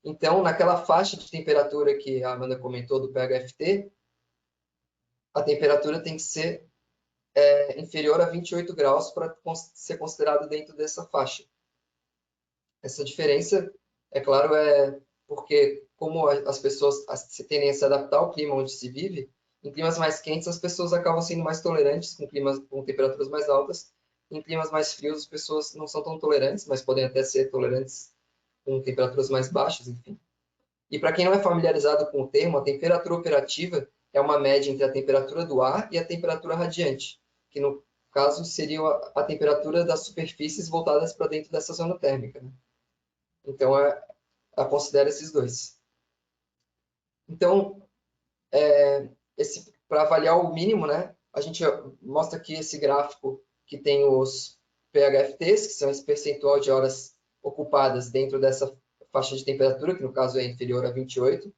Então, naquela faixa de temperatura que a Amanda comentou do PHFT, a temperatura tem que ser inferior a 28 graus para ser considerado dentro dessa faixa. Essa diferença, é claro, porque como as pessoas tendem a se adaptar ao clima onde se vive, em climas mais quentes as pessoas acabam sendo mais tolerantes com temperaturas mais altas. Em climas mais frios as pessoas não são tão tolerantes, mas podem até ser tolerantes com temperaturas mais baixas, enfim. E para quem não é familiarizado com o termo, a temperatura operativa é uma média entre a temperatura do ar e a temperatura radiante, que no caso seria a temperatura das superfícies voltadas para dentro dessa zona térmica, né? Então, considera esses dois. Então, para avaliar o mínimo, né, a gente mostra aqui esse gráfico que tem os PHFTs, que são esse percentual de horas ocupadas dentro dessa faixa de temperatura, que no caso é inferior a 28.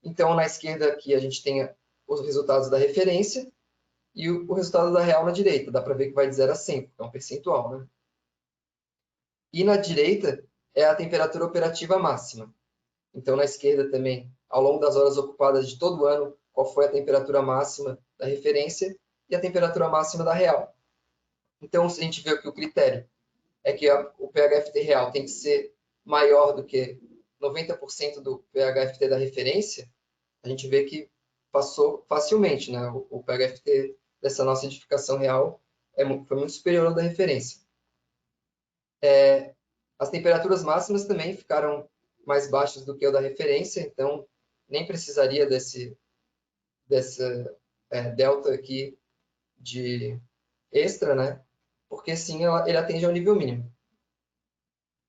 Então, na esquerda aqui a gente tem os resultados da referência e o resultado da real na direita. Dá para ver que vai de 0 a 100, é um percentual, né? E na direita é a temperatura operativa máxima. Então, na esquerda também, ao longo das horas ocupadas de todo o ano, qual foi a temperatura máxima da referência e a temperatura máxima da real. Então, se a gente vê que o critério é que o PHFT real tem que ser maior do que 90% do PHFT da referência, a gente vê que passou facilmente, né? O PHFT dessa nossa edificação real foi muito superior ao da referência. As temperaturas máximas também ficaram mais baixas do que o da referência, então nem precisaria dessa delta aqui de extra, né? Porque sim, ele atende ao nível mínimo.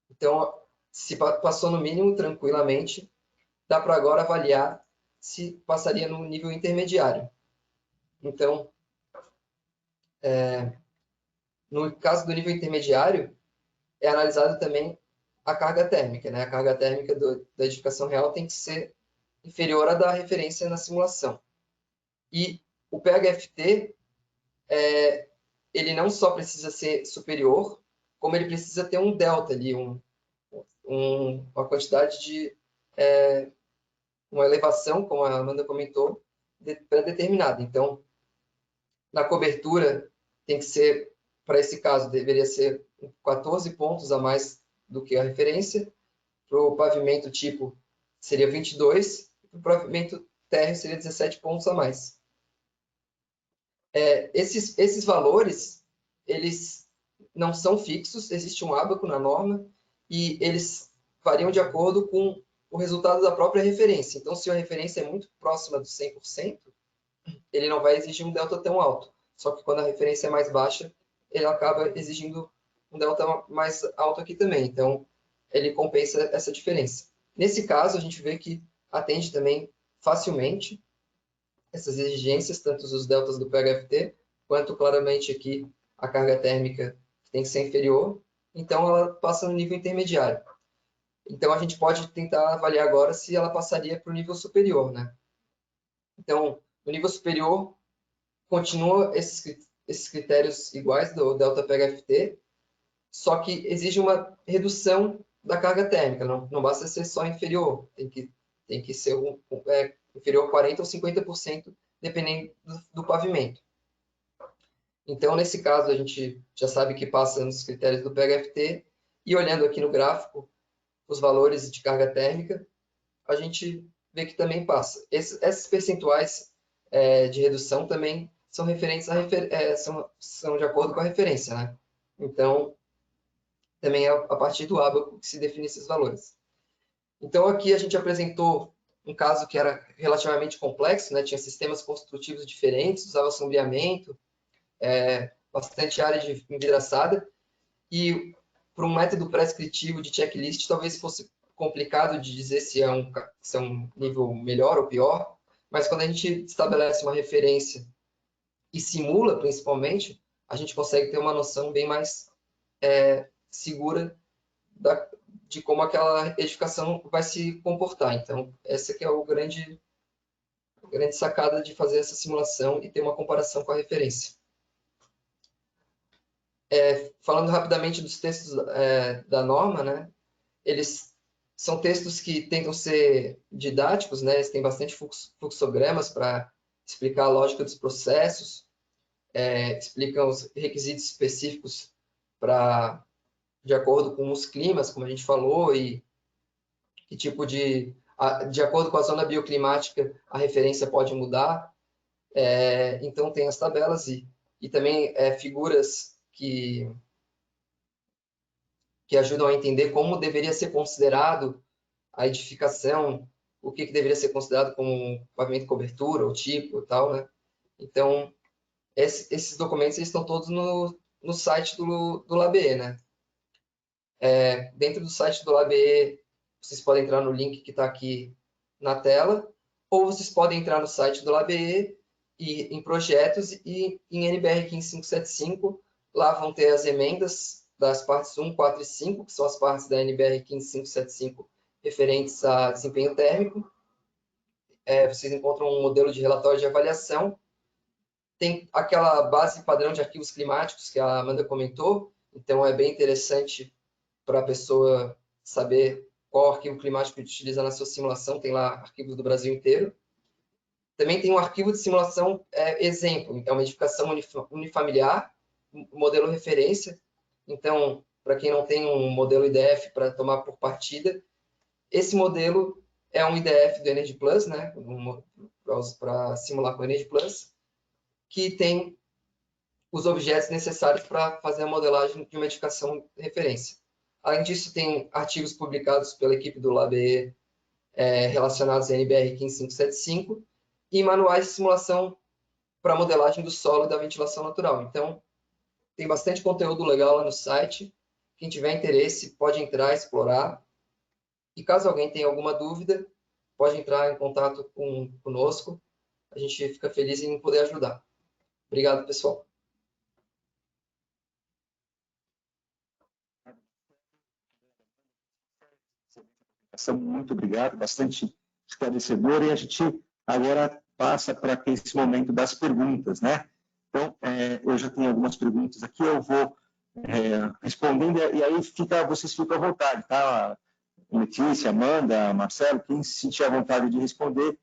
Então, se passou no mínimo tranquilamente, dá para agora avaliar se passaria no nível intermediário. Então, no caso do nível intermediário, é analisado também a carga térmica, né? A carga térmica da edificação real tem que ser inferior à da referência na simulação. E o PHFT, ele não só precisa ser superior, como ele precisa ter um delta ali, uma quantidade de uma elevação, como a Amanda comentou, pré-determinada. Então, na cobertura, tem que ser, para esse caso, deveria ser 14 pontos a mais do que a referência. Para o pavimento tipo, seria 22. Para o pavimento térreo, seria 17 pontos a mais. Esses valores, eles não são fixos, existe um ábaco na norma, e eles variam de acordo com o resultado da própria referência. Então, se a referência é muito próxima do 100%, ele não vai exigir um delta tão alto. Só que quando a referência é mais baixa, ele acaba exigindo um delta mais alto aqui também. Então, ele compensa essa diferença. Nesse caso, a gente vê que atende também facilmente essas exigências, tanto os deltas do PHFT, quanto claramente aqui a carga térmica que tem que ser inferior. Então, ela passa no nível intermediário. Então, a gente pode tentar avaliar agora se ela passaria para o nível superior, né? Então, no nível superior, continua esses critérios iguais do delta PHFT, só que exige uma redução da carga térmica, não basta ser só inferior, tem que ser inferior a 40% ou 50%, dependendo do pavimento. Então, nesse caso, a gente já sabe que passa nos critérios do PHFT, e olhando aqui no gráfico os valores de carga térmica, a gente vê que também passa. Esses percentuais de redução também são referentes são de acordo com a referência, né? Então, também é a partir do ábaco que se define esses valores. Então, aqui a gente apresentou um caso que era relativamente complexo, né? Tinha sistemas construtivos diferentes, usava sombreamento, bastante área de envidraçada, e por um método prescritivo de checklist, talvez fosse complicado de dizer se é um nível melhor ou pior, mas quando a gente estabelece uma referência e simula, principalmente, a gente consegue ter uma noção bem mais segura de como aquela edificação vai se comportar. Então, essa que é a grande sacada de fazer essa simulação e ter uma comparação com a referência. Falando rapidamente dos textos da norma, né? Eles são textos que tentam ser didáticos, né? Eles têm bastante fluxogramas para explicar a lógica dos processos, explicam os requisitos específicos de acordo com os climas, como a gente falou, e que tipo de De acordo com a zona bioclimática, a referência pode mudar. Então, tem as tabelas e também figuras que ajudam a entender como deveria ser considerado a edificação, o que deveria ser considerado como pavimento cobertura, o tipo e tal, né? Então, esses documentos eles estão todos no site do LabE, né? Dentro do site do LabE, vocês podem entrar no link que está aqui na tela, ou vocês podem entrar no site do LabE e em projetos e em NBR 15575, lá vão ter as emendas das partes 1, 4 e 5, que são as partes da NBR 15575 referentes a desempenho térmico. Vocês encontram um modelo de relatório de avaliação. Tem aquela base padrão de arquivos climáticos que a Amanda comentou, então é bem interessante para a pessoa saber qual arquivo climático utiliza na sua simulação, tem lá arquivos do Brasil inteiro. Também tem um arquivo de simulação exemplo, é uma edificação unifamiliar, modelo referência. Então, para quem não tem um modelo IDF para tomar por partida, esse modelo é um IDF do Energy Plus, né, para simular com o Energy Plus, que tem os objetos necessários para fazer a modelagem de uma edificação de referência. Além disso, tem artigos publicados pela equipe do LabE relacionados à NBR 15575 e manuais de simulação para modelagem do solo e da ventilação natural. Então, tem bastante conteúdo legal lá no site. Quem tiver interesse pode entrar, explorar. E caso alguém tenha alguma dúvida, pode entrar em contato conosco. A gente fica feliz em poder ajudar. Obrigado, pessoal. Muito obrigado, bastante esclarecedor. E a gente agora passa para esse momento das perguntas, né? Então, eu já tenho algumas perguntas aqui, eu vou respondendo, e aí vocês ficam à vontade, tá? Letícia, Amanda, Marcelo, quem se sentir à vontade de responder,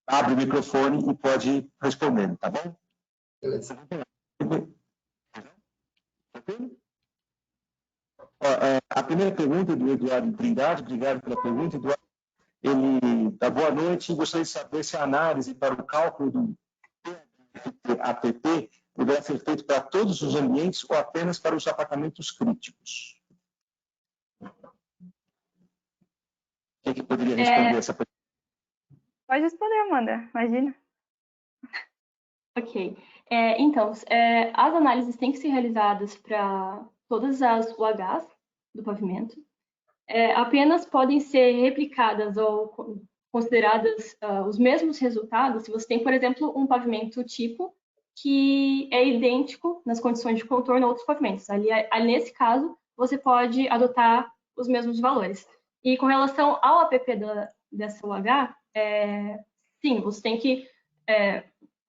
abre o microfone e pode ir respondendo, tá bom? Beleza. A primeira pergunta é do Eduardo Trindade, obrigado pela pergunta, Eduardo. Ele dá boa noite e gostaria de saber se a análise para o cálculo do APP poderá ser feita para todos os ambientes ou apenas para os apartamentos críticos. Quem que poderia responder essa pergunta? Pode responder, Amanda, imagina. Ok. Então, as análises têm que ser realizadas para todas as UHs do pavimento. Apenas podem ser replicadas ou consideradas os mesmos resultados se você tem, por exemplo, um pavimento tipo que é idêntico nas condições de contorno a outros pavimentos. Ali, nesse caso, você pode adotar os mesmos valores. E com relação ao APP dessa UH, sim, você tem que...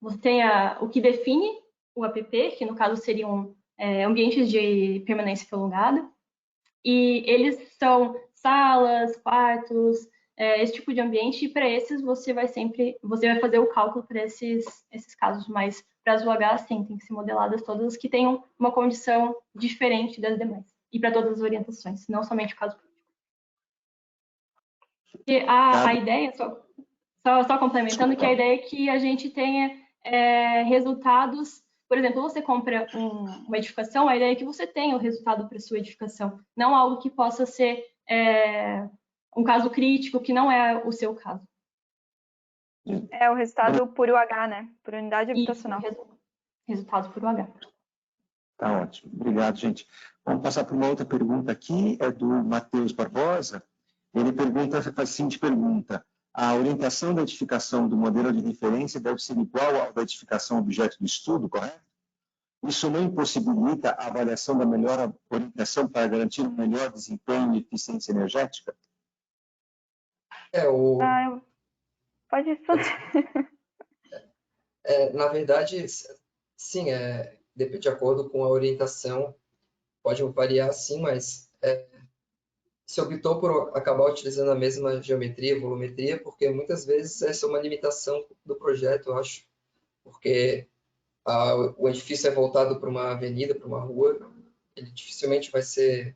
você tem o que define o APP, que no caso seriam ambientes de permanência prolongada, e eles são salas, quartos, esse tipo de ambiente, e para esses você vai fazer o cálculo para esses casos, mas para as UHs, sim, tem que ser modeladas todas as que tenham uma condição diferente das demais, e para todas as orientações, não somente o caso crítico. E a ideia, só complementando, que a ideia é que a gente tenha resultados. Por exemplo, você compra uma edificação, a ideia é que você tenha o resultado para sua edificação, não algo que possa ser um caso crítico, que não é o seu caso. É o resultado por UH, né? Por unidade habitacional. Resultado por UH. Tá ótimo. Obrigado, gente. Vamos passar para uma outra pergunta aqui, é do Matheus Barbosa. Ele faz a seguinte pergunta: a orientação da edificação do modelo de referência deve ser igual ao da edificação objeto do estudo, correto? Isso não impossibilita a avaliação da melhor orientação para garantir um melhor desempenho e eficiência energética? Pode responder. Na verdade, sim, de acordo com a orientação, pode variar sim, mas se optou por acabar utilizando a mesma geometria, volumetria, porque muitas vezes essa é uma limitação do projeto, eu acho, porque o edifício é voltado para uma avenida, para uma rua, ele dificilmente vai ser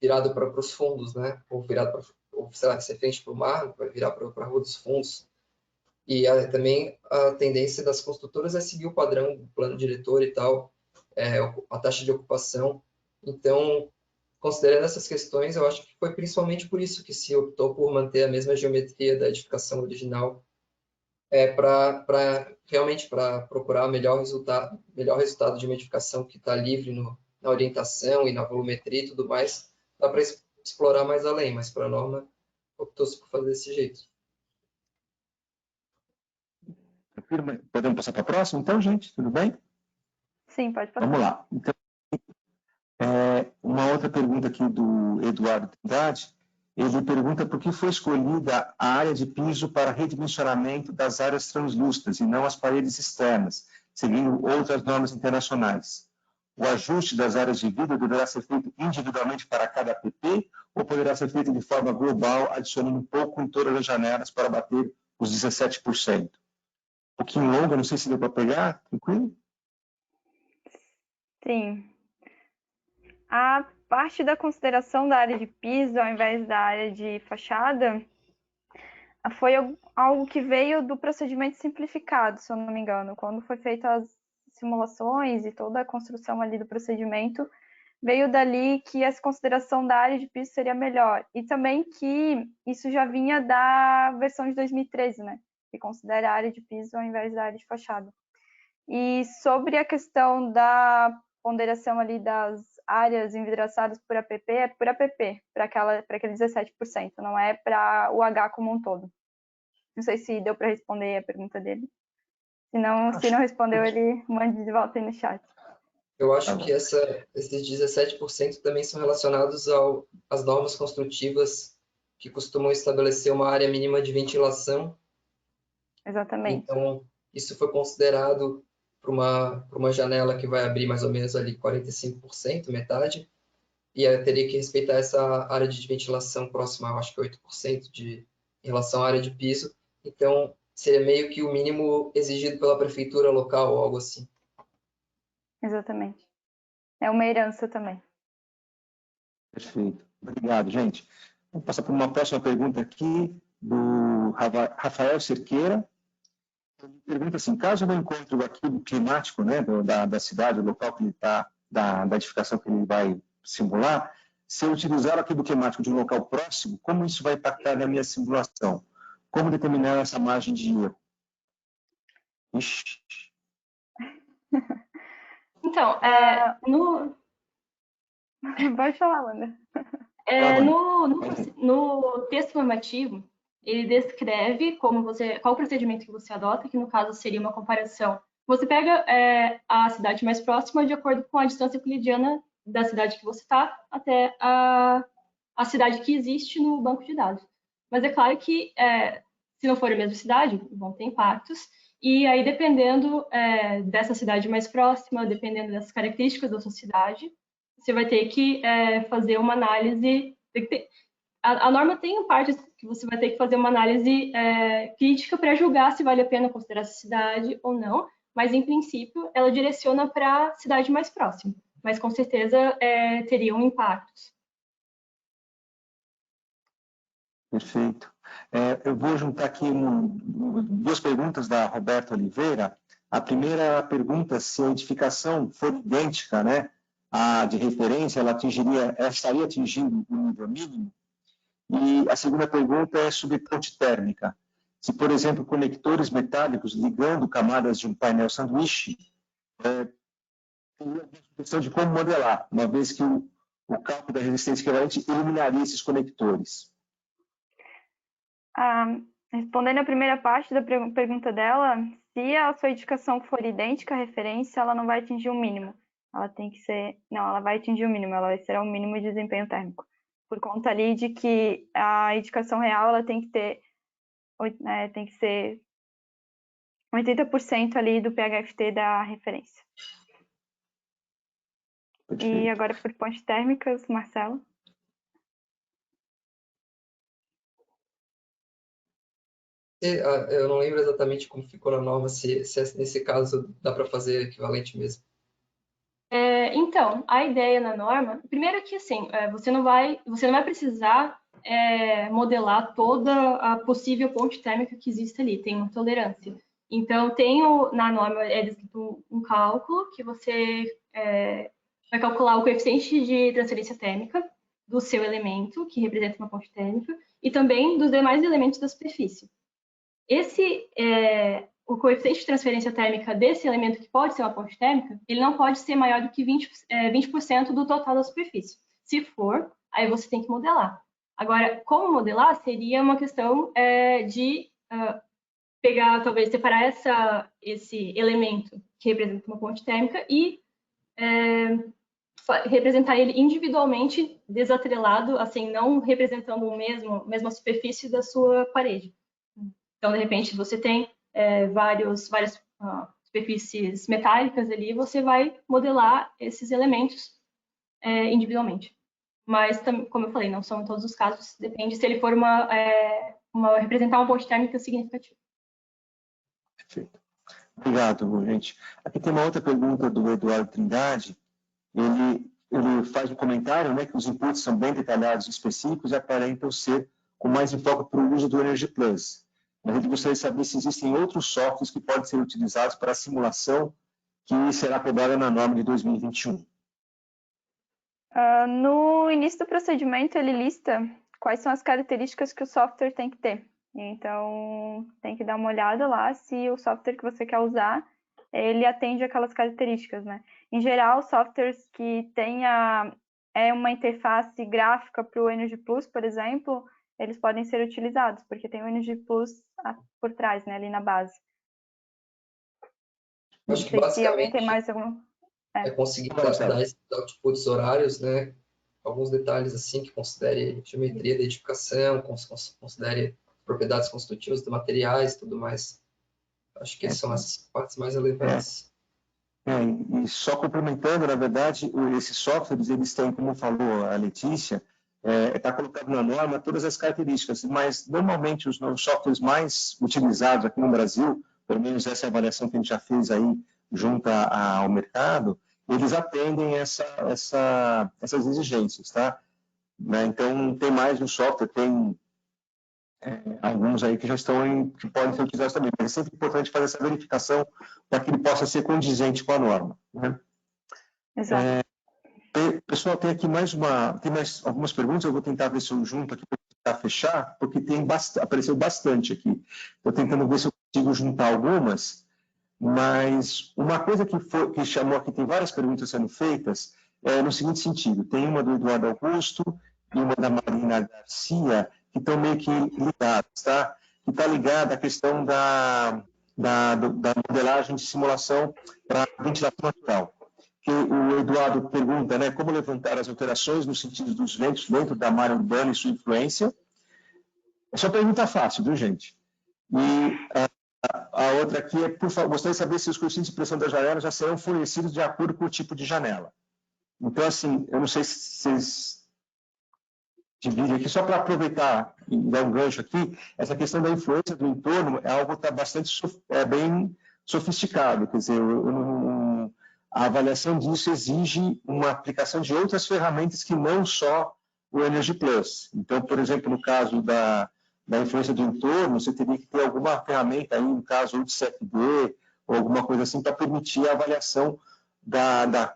virado para os fundos, né? Ou virado para ou sei lá, ser frente para o mar, vai virar para a Rua dos Fundos. E também a tendência das construtoras é seguir o padrão, o plano diretor e tal, a taxa de ocupação. Então, considerando essas questões, eu acho que foi principalmente por isso que se optou por manter a mesma geometria da edificação original, realmente para procurar melhor resultado de uma edificação que está livre na orientação e na volumetria e tudo mais. Dá para explorar mais além, mas para a norma optou-se por fazer desse jeito. Podemos passar para a próxima, então, gente? Tudo bem? Sim, pode passar. Vamos lá. Então, uma outra pergunta aqui do Eduardo Trindade. Ele pergunta por que foi escolhida a área de piso para redimensionamento das áreas translúcidas e não as paredes externas, seguindo outras normas internacionais. O ajuste das áreas de vidro deverá ser feito individualmente para cada APP ou poderá ser feito de forma global, adicionando um pouco em todas as janelas para bater os 17%? Um pouquinho longa, não sei se deu para pegar, tranquilo? Sim. A parte da consideração da área de piso, ao invés da área de fachada, foi algo que veio do procedimento simplificado, se eu não me engano. Quando foi feita as simulações e toda a construção ali do procedimento, veio dali que essa consideração da área de piso seria melhor. E também que isso já vinha da versão de 2013, né? Que considera a área de piso ao invés da área de fachada. E sobre a questão da ponderação ali das áreas envidraçadas por APP, é por APP, para aquele 17%, não é para o H como um todo. Não sei se deu para responder a pergunta dele. Se não respondeu, ele mande de volta aí no chat. Eu acho que esses 17% também são relacionados às normas construtivas que costumam estabelecer uma área mínima de ventilação. Exatamente. Então, isso foi considerado para uma janela que vai abrir mais ou menos ali 45%, metade, e eu teria que respeitar essa área de ventilação próxima, acho que 8% em relação à área de piso. Então, seria meio que o mínimo exigido pela prefeitura local ou algo assim. Exatamente. É uma herança também. Perfeito. Obrigado, gente. Vamos passar para uma próxima pergunta aqui do Rafael Cerqueira. Ele pergunta assim, caso eu não encontre o arquivo climático, né, da cidade, do local que ele está, da edificação que ele vai simular, se eu utilizar o arquivo climático de um local próximo, como isso vai impactar na minha simulação? Como determinar essa margem de erro? Ixi. Então, Pode falar, Wanda. No texto normativo, ele descreve qual o procedimento que você adota, que no caso seria uma comparação. Você pega a cidade mais próxima de acordo com a distância euclidiana da cidade que você está até a cidade que existe no banco de dados. Mas é claro que, se não for a mesma cidade, vão ter impactos. E aí, dependendo dessa cidade mais próxima, dependendo das características da sua cidade, você vai ter que fazer uma análise. A norma tem parte que você vai ter que fazer uma análise crítica para julgar se vale a pena considerar essa cidade ou não, mas, em princípio, ela direciona para a cidade mais próxima. Mas, com certeza, teriam impactos. Perfeito. Eu vou juntar aqui duas perguntas da Roberta Oliveira. A primeira pergunta, se a edificação for idêntica, né, à de referência, ela estaria atingindo o nível mínimo? E a segunda pergunta é sobre ponte térmica. Se, por exemplo, conectores metálicos ligando camadas de um painel sanduíche, teria a questão de como modelar, uma vez que o cálculo da resistência equivalente eliminaria esses conectores. Respondendo a primeira parte da pergunta dela, se a sua edificação for idêntica à referência, ela não vai atingir o mínimo. Ela vai atingir o mínimo, ela será o mínimo de desempenho térmico. Por conta ali de que a edificação real ela tem que ser 80% ali do PHFT da referência. Perfeito. E agora por pontes térmicas, Marcelo. Eu não lembro exatamente como ficou na norma, se nesse caso dá para fazer equivalente mesmo. Então, a ideia na norma, primeiro que assim, você não vai precisar modelar toda a possível ponte térmica que existe ali, tem uma tolerância. Então, na norma é descrito um cálculo que você vai calcular o coeficiente de transferência térmica do seu elemento, que representa uma ponte térmica, e também dos demais elementos da superfície. O coeficiente de transferência térmica desse elemento, que pode ser uma ponte térmica, ele não pode ser maior do que 20% do total da superfície. Se for, aí você tem que modelar. Agora, como modelar seria uma questão de pegar, talvez, separar esse elemento que representa uma ponte térmica e representar ele individualmente, desatrelado, assim, não representando mesma superfície da sua parede. Então, de repente, você tem várias superfícies metálicas ali, você vai modelar esses elementos individualmente. Mas, como eu falei, não são em todos os casos, depende se ele for representar uma ponte térmica significativa. Perfeito. Obrigado, gente. Aqui tem uma outra pergunta do Eduardo Trindade. Ele faz um comentário, né, que os inputs são bem detalhados e específicos e aparentam ser com mais enfoque para o uso do Energy Plus. Mas ele gostaria de saber se existem outros softwares que podem ser utilizados para a simulação que será cobrada na norma de 2021. No início do procedimento, ele lista quais são as características que o software tem que ter. Então, tem que dar uma olhada lá se o software que você quer usar, ele atende aquelas características, né? Em geral, softwares que tenha uma interface gráfica para o Energy Plus, por exemplo, eles podem ser utilizados, porque tem o Energy Plus por trás, né, ali na base. Acho que basicamente se alguém tem mais algum... conseguir dar esses outputs horários, né? Alguns detalhes assim que considere geometria da edificação, considere propriedades constitutivas dos materiais e tudo mais. Acho que são as partes mais relevantes. E só complementando, na verdade, esses softwares, eles têm, como falou a Letícia, está colocado na norma todas as características, mas normalmente os softwares mais utilizados aqui no Brasil, pelo menos essa avaliação que a gente já fez aí junto ao mercado, eles atendem essas exigências, tá? Então, tem mais um software, tem alguns aí que já estão que podem ser utilizados também, mas é sempre importante fazer essa verificação para que ele possa ser condizente com a norma, né? Exato. Pessoal, tem aqui mais algumas perguntas, eu vou tentar ver se eu junto aqui para tentar fechar, porque apareceu bastante aqui. Estou tentando ver se eu consigo juntar algumas, mas uma coisa que chamou aqui, tem várias perguntas sendo feitas, no seguinte sentido, tem uma do Eduardo Augusto e uma da Marina Garcia, que estão meio que ligadas, tá? Que está ligada à questão da modelagem de simulação para ventilação natural. Que o Eduardo pergunta, né, como levantar as alterações no sentido dos ventos dentro da malha urbana e sua influência. Essa pergunta é fácil, viu, gente? E a outra aqui é, por favor, gostaria de saber se os coeficientes de pressão da janela já serão fornecidos de acordo com o tipo de janela. Então, assim, eu não sei se vocês dividem aqui, só para aproveitar e dar um gancho aqui, essa questão da influência do entorno é algo que está bem sofisticado, quer dizer, a avaliação disso exige uma aplicação de outras ferramentas que não só o Energy Plus. Então, por exemplo, no caso da influência do entorno, você teria que ter alguma ferramenta aí, no caso, ou de CFD, ou alguma coisa assim, para permitir a avaliação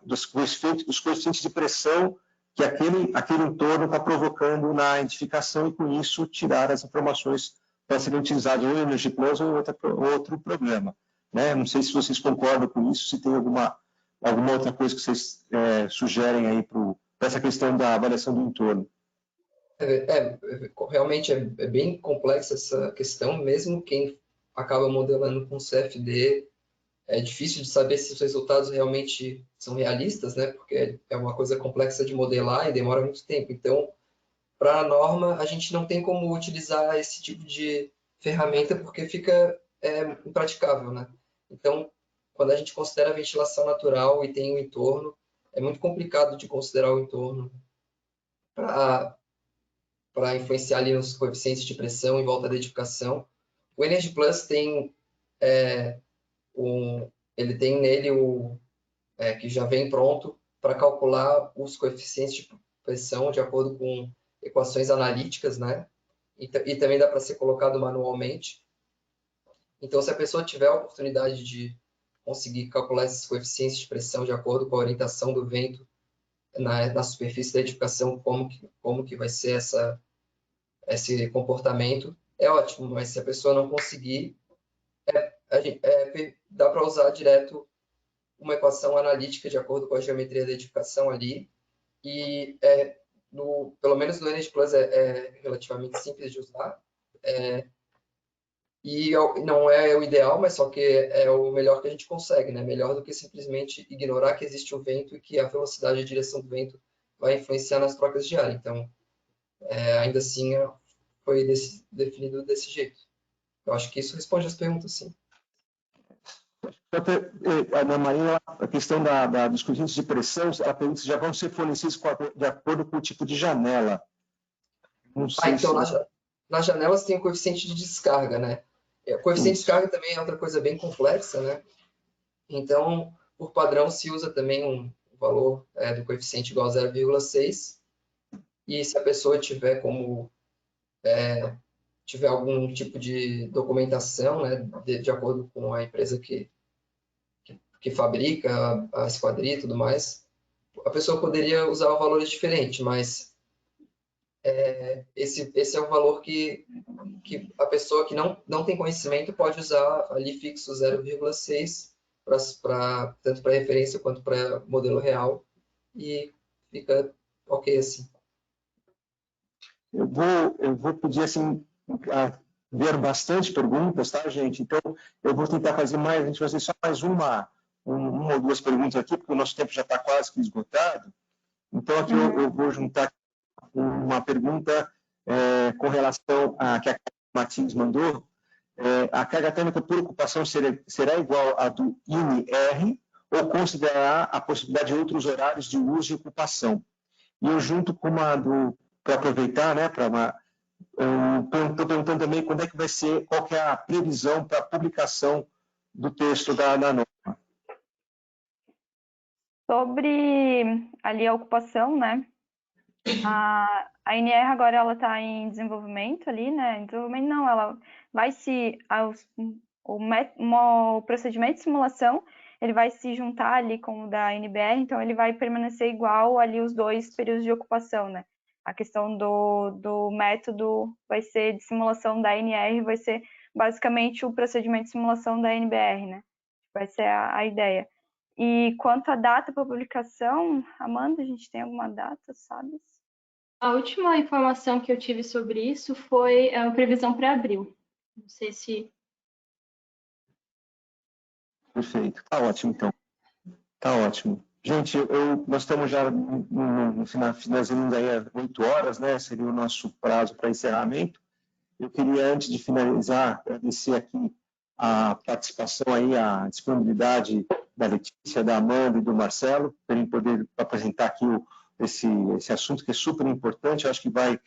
dos coeficientes de pressão que aquele entorno está provocando na edificação e, com isso, tirar as informações para serem utilizadas ou em Energy Plus ou outro programa. Né? Não sei se vocês concordam com isso, se tem alguma outra coisa que vocês sugerem aí para essa questão da avaliação do entorno. Realmente é bem complexa essa questão, mesmo quem acaba modelando com CFD, é difícil de saber se os resultados realmente são realistas, né? Porque é uma coisa complexa de modelar e demora muito tempo. Então, para a norma, a gente não tem como utilizar esse tipo de ferramenta porque fica impraticável, né? Então, quando a gente considera a ventilação natural e tem o entorno, é muito complicado de considerar o entorno para influenciar ali nos coeficientes de pressão em volta da edificação. O Energy Plus tem ele tem nele que já vem pronto para calcular os coeficientes de pressão de acordo com equações analíticas, né? E também dá para ser colocado manualmente. Então, se a pessoa tiver a oportunidade de conseguir calcular esses coeficientes de pressão de acordo com a orientação do vento na superfície da edificação, como que vai ser esse comportamento, é ótimo. Mas se a pessoa não conseguir, dá para usar direto uma equação analítica de acordo com a geometria da edificação ali. E, pelo menos no EnergyPlus, é relativamente simples de usar. E não é o ideal, mas só que é o melhor que a gente consegue, né? Melhor do que simplesmente ignorar que existe o vento e que a velocidade e a direção do vento vai influenciar nas trocas de ar. Então, ainda assim, foi definido desse jeito. Eu acho que isso responde as perguntas, sim. Ana Maria, a questão dos coeficientes de pressão, ela pergunta se já vão ser fornecidos de acordo com o tipo de janela. Não sei então, nas janelas tem o coeficiente de descarga, né? O coeficiente de descarga também é outra coisa bem complexa, né? Então, por padrão, se usa também um valor do coeficiente igual a 0,6. E se a pessoa tiver tiver algum tipo de documentação, né, de acordo com a empresa que fabrica a esquadria e tudo mais, a pessoa poderia usar valores diferentes, mas esse é o valor que a pessoa que não tem conhecimento pode usar ali fixo 0,6 tanto para referência quanto para modelo real, e fica ok assim. Eu vou pedir assim, ver bastante perguntas, tá, gente? Então, eu vou tentar fazer mais, a gente vai fazer só mais uma ou duas perguntas aqui, porque o nosso tempo já está quase que esgotado. Então, aqui eu vou juntar uma pergunta com relação a que a Martins mandou. A carga térmica por ocupação será igual à do INR ou considerará a possibilidade de outros horários de uso e ocupação? E eu junto com uma para aproveitar, né, estou perguntando também quando é que vai ser, qual que é a previsão para a publicação do texto da norma. Sobre ali a ocupação, né? A NR agora ela está em desenvolvimento ali, né? Em desenvolvimento não, ela vai o procedimento de simulação, ele vai se juntar ali com o da NBR, então ele vai permanecer igual ali os dois períodos de ocupação, né? A questão do método vai ser de simulação da NR, vai ser basicamente o procedimento de simulação da NBR, né? Vai ser a ideia. E quanto à data para publicação, Amanda, a gente tem alguma data, sabe? A última informação que eu tive sobre isso foi a previsão para abril. Não sei se... Perfeito, tá ótimo então. Tá ótimo. Gente, nós estamos já finalizando aí às 8 horas, né? Seria o nosso prazo para encerramento. Eu queria, antes de finalizar, agradecer aqui a participação aí, a disponibilidade da Letícia, da Amanda e do Marcelo, para poder apresentar aqui esse assunto que é super importante. Eu acho que vai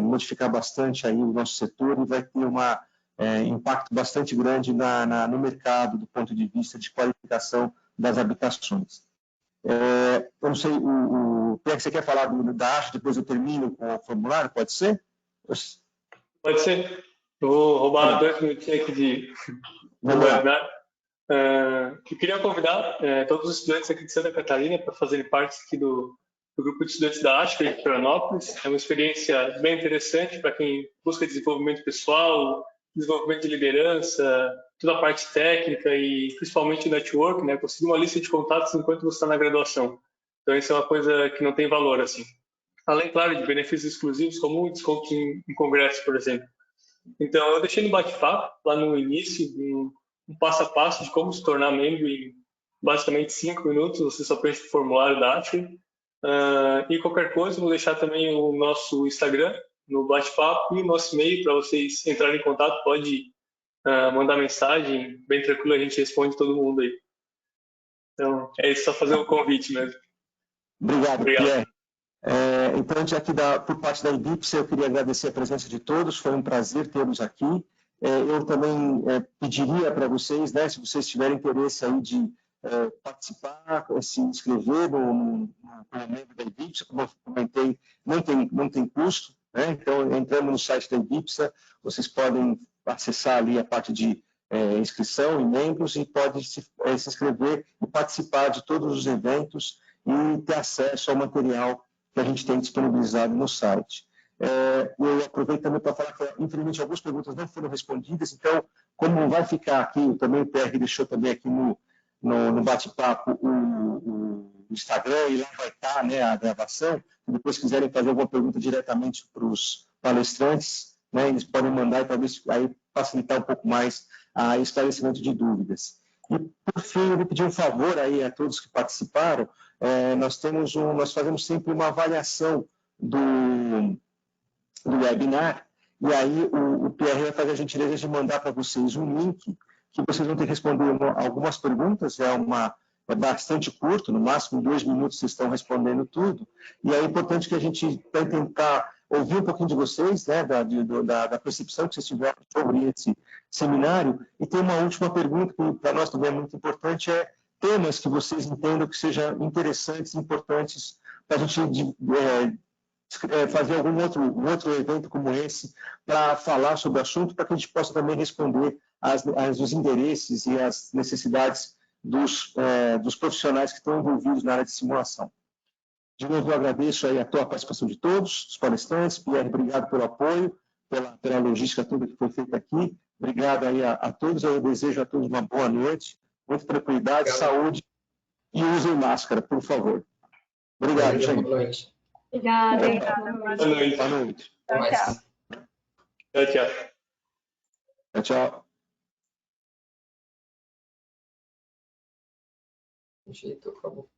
modificar bastante aí o nosso setor e vai ter impacto bastante grande no mercado do ponto de vista de qualificação das habitações. Eu não sei, Pierre, você quer falar da ASH, depois eu termino com o formulário, pode ser? Pode ser. Eu vou roubar 2 minutinhos aqui do webinar. Eu queria convidar todos os estudantes aqui de Santa Catarina para fazerem parte aqui do grupo de estudantes da ASH de Florianópolis. É uma experiência bem interessante para quem busca desenvolvimento pessoal, desenvolvimento de liderança, toda a parte técnica e principalmente o network, né? Conseguir uma lista de contatos enquanto você está na graduação. Então, isso é uma coisa que não tem valor, assim. Além, claro, de benefícios exclusivos, como o desconto em congresso, por exemplo. Então, eu deixei no bate-papo, lá no início, um passo a passo de como se tornar membro em basicamente 5 minutos. Você só preenche o formulário da Atri. E qualquer coisa, eu vou deixar também o nosso Instagram no bate-papo e o nosso e-mail para vocês entrarem em contato. Pode mandar mensagem, bem tranquilo, a gente responde todo mundo aí. Então, é isso, só fazer um convite mesmo. Obrigado. Pierre. Então, aqui por parte da IBIPS, eu queria agradecer a presença de todos, foi um prazer tê-los aqui. Eu também pediria para vocês, né, se vocês tiverem interesse aí de participar, se inscrever como membro da IBIPSA, como eu comentei, não tem custo, né? Então, entrando no site da IBIPSA, vocês podem acessar ali a parte de inscrição e membros e pode se inscrever e participar de todos os eventos e ter acesso ao material que a gente tem disponibilizado no site. Eu aproveito também para falar que, infelizmente, algumas perguntas não foram respondidas, então, como vai ficar aqui, também o PR deixou também aqui no bate-papo o Instagram, e lá vai estar, né, a gravação, se depois quiserem fazer alguma pergunta diretamente para os palestrantes, né, eles podem mandar e talvez aí facilitar um pouco mais a esclarecimento de dúvidas. E, por fim, eu vou pedir um favor aí a todos que participaram, nós fazemos sempre uma avaliação do webinar, e aí o PR vai fazer a gentileza de mandar para vocês um link que vocês vão ter que responder algumas perguntas, é bastante curto, no máximo 2 minutos vocês estão respondendo tudo, e é importante que a gente vai tentar ouvir um pouquinho de vocês, né, da percepção que vocês tiveram sobre esse seminário, e tem uma última pergunta que para nós também é muito importante, temas que vocês entendam que sejam interessantes, importantes, para a gente fazer algum outro evento como esse, para falar sobre o assunto, para que a gente possa também responder os interesses e as necessidades dos profissionais que estão envolvidos na área de simulação. De novo, eu agradeço aí a participação de todos, os palestrantes. Pierre, obrigado pelo apoio, pela logística toda que foi feita aqui. Obrigado aí a todos, eu desejo a todos uma boa noite, muita tranquilidade, saúde, e usem máscara, por favor. Obrigado, gente. Boa noite. Obrigada. Boa noite. Boa noite. Até mais. Tchau, tchau. Tchau. Jeito, acabou.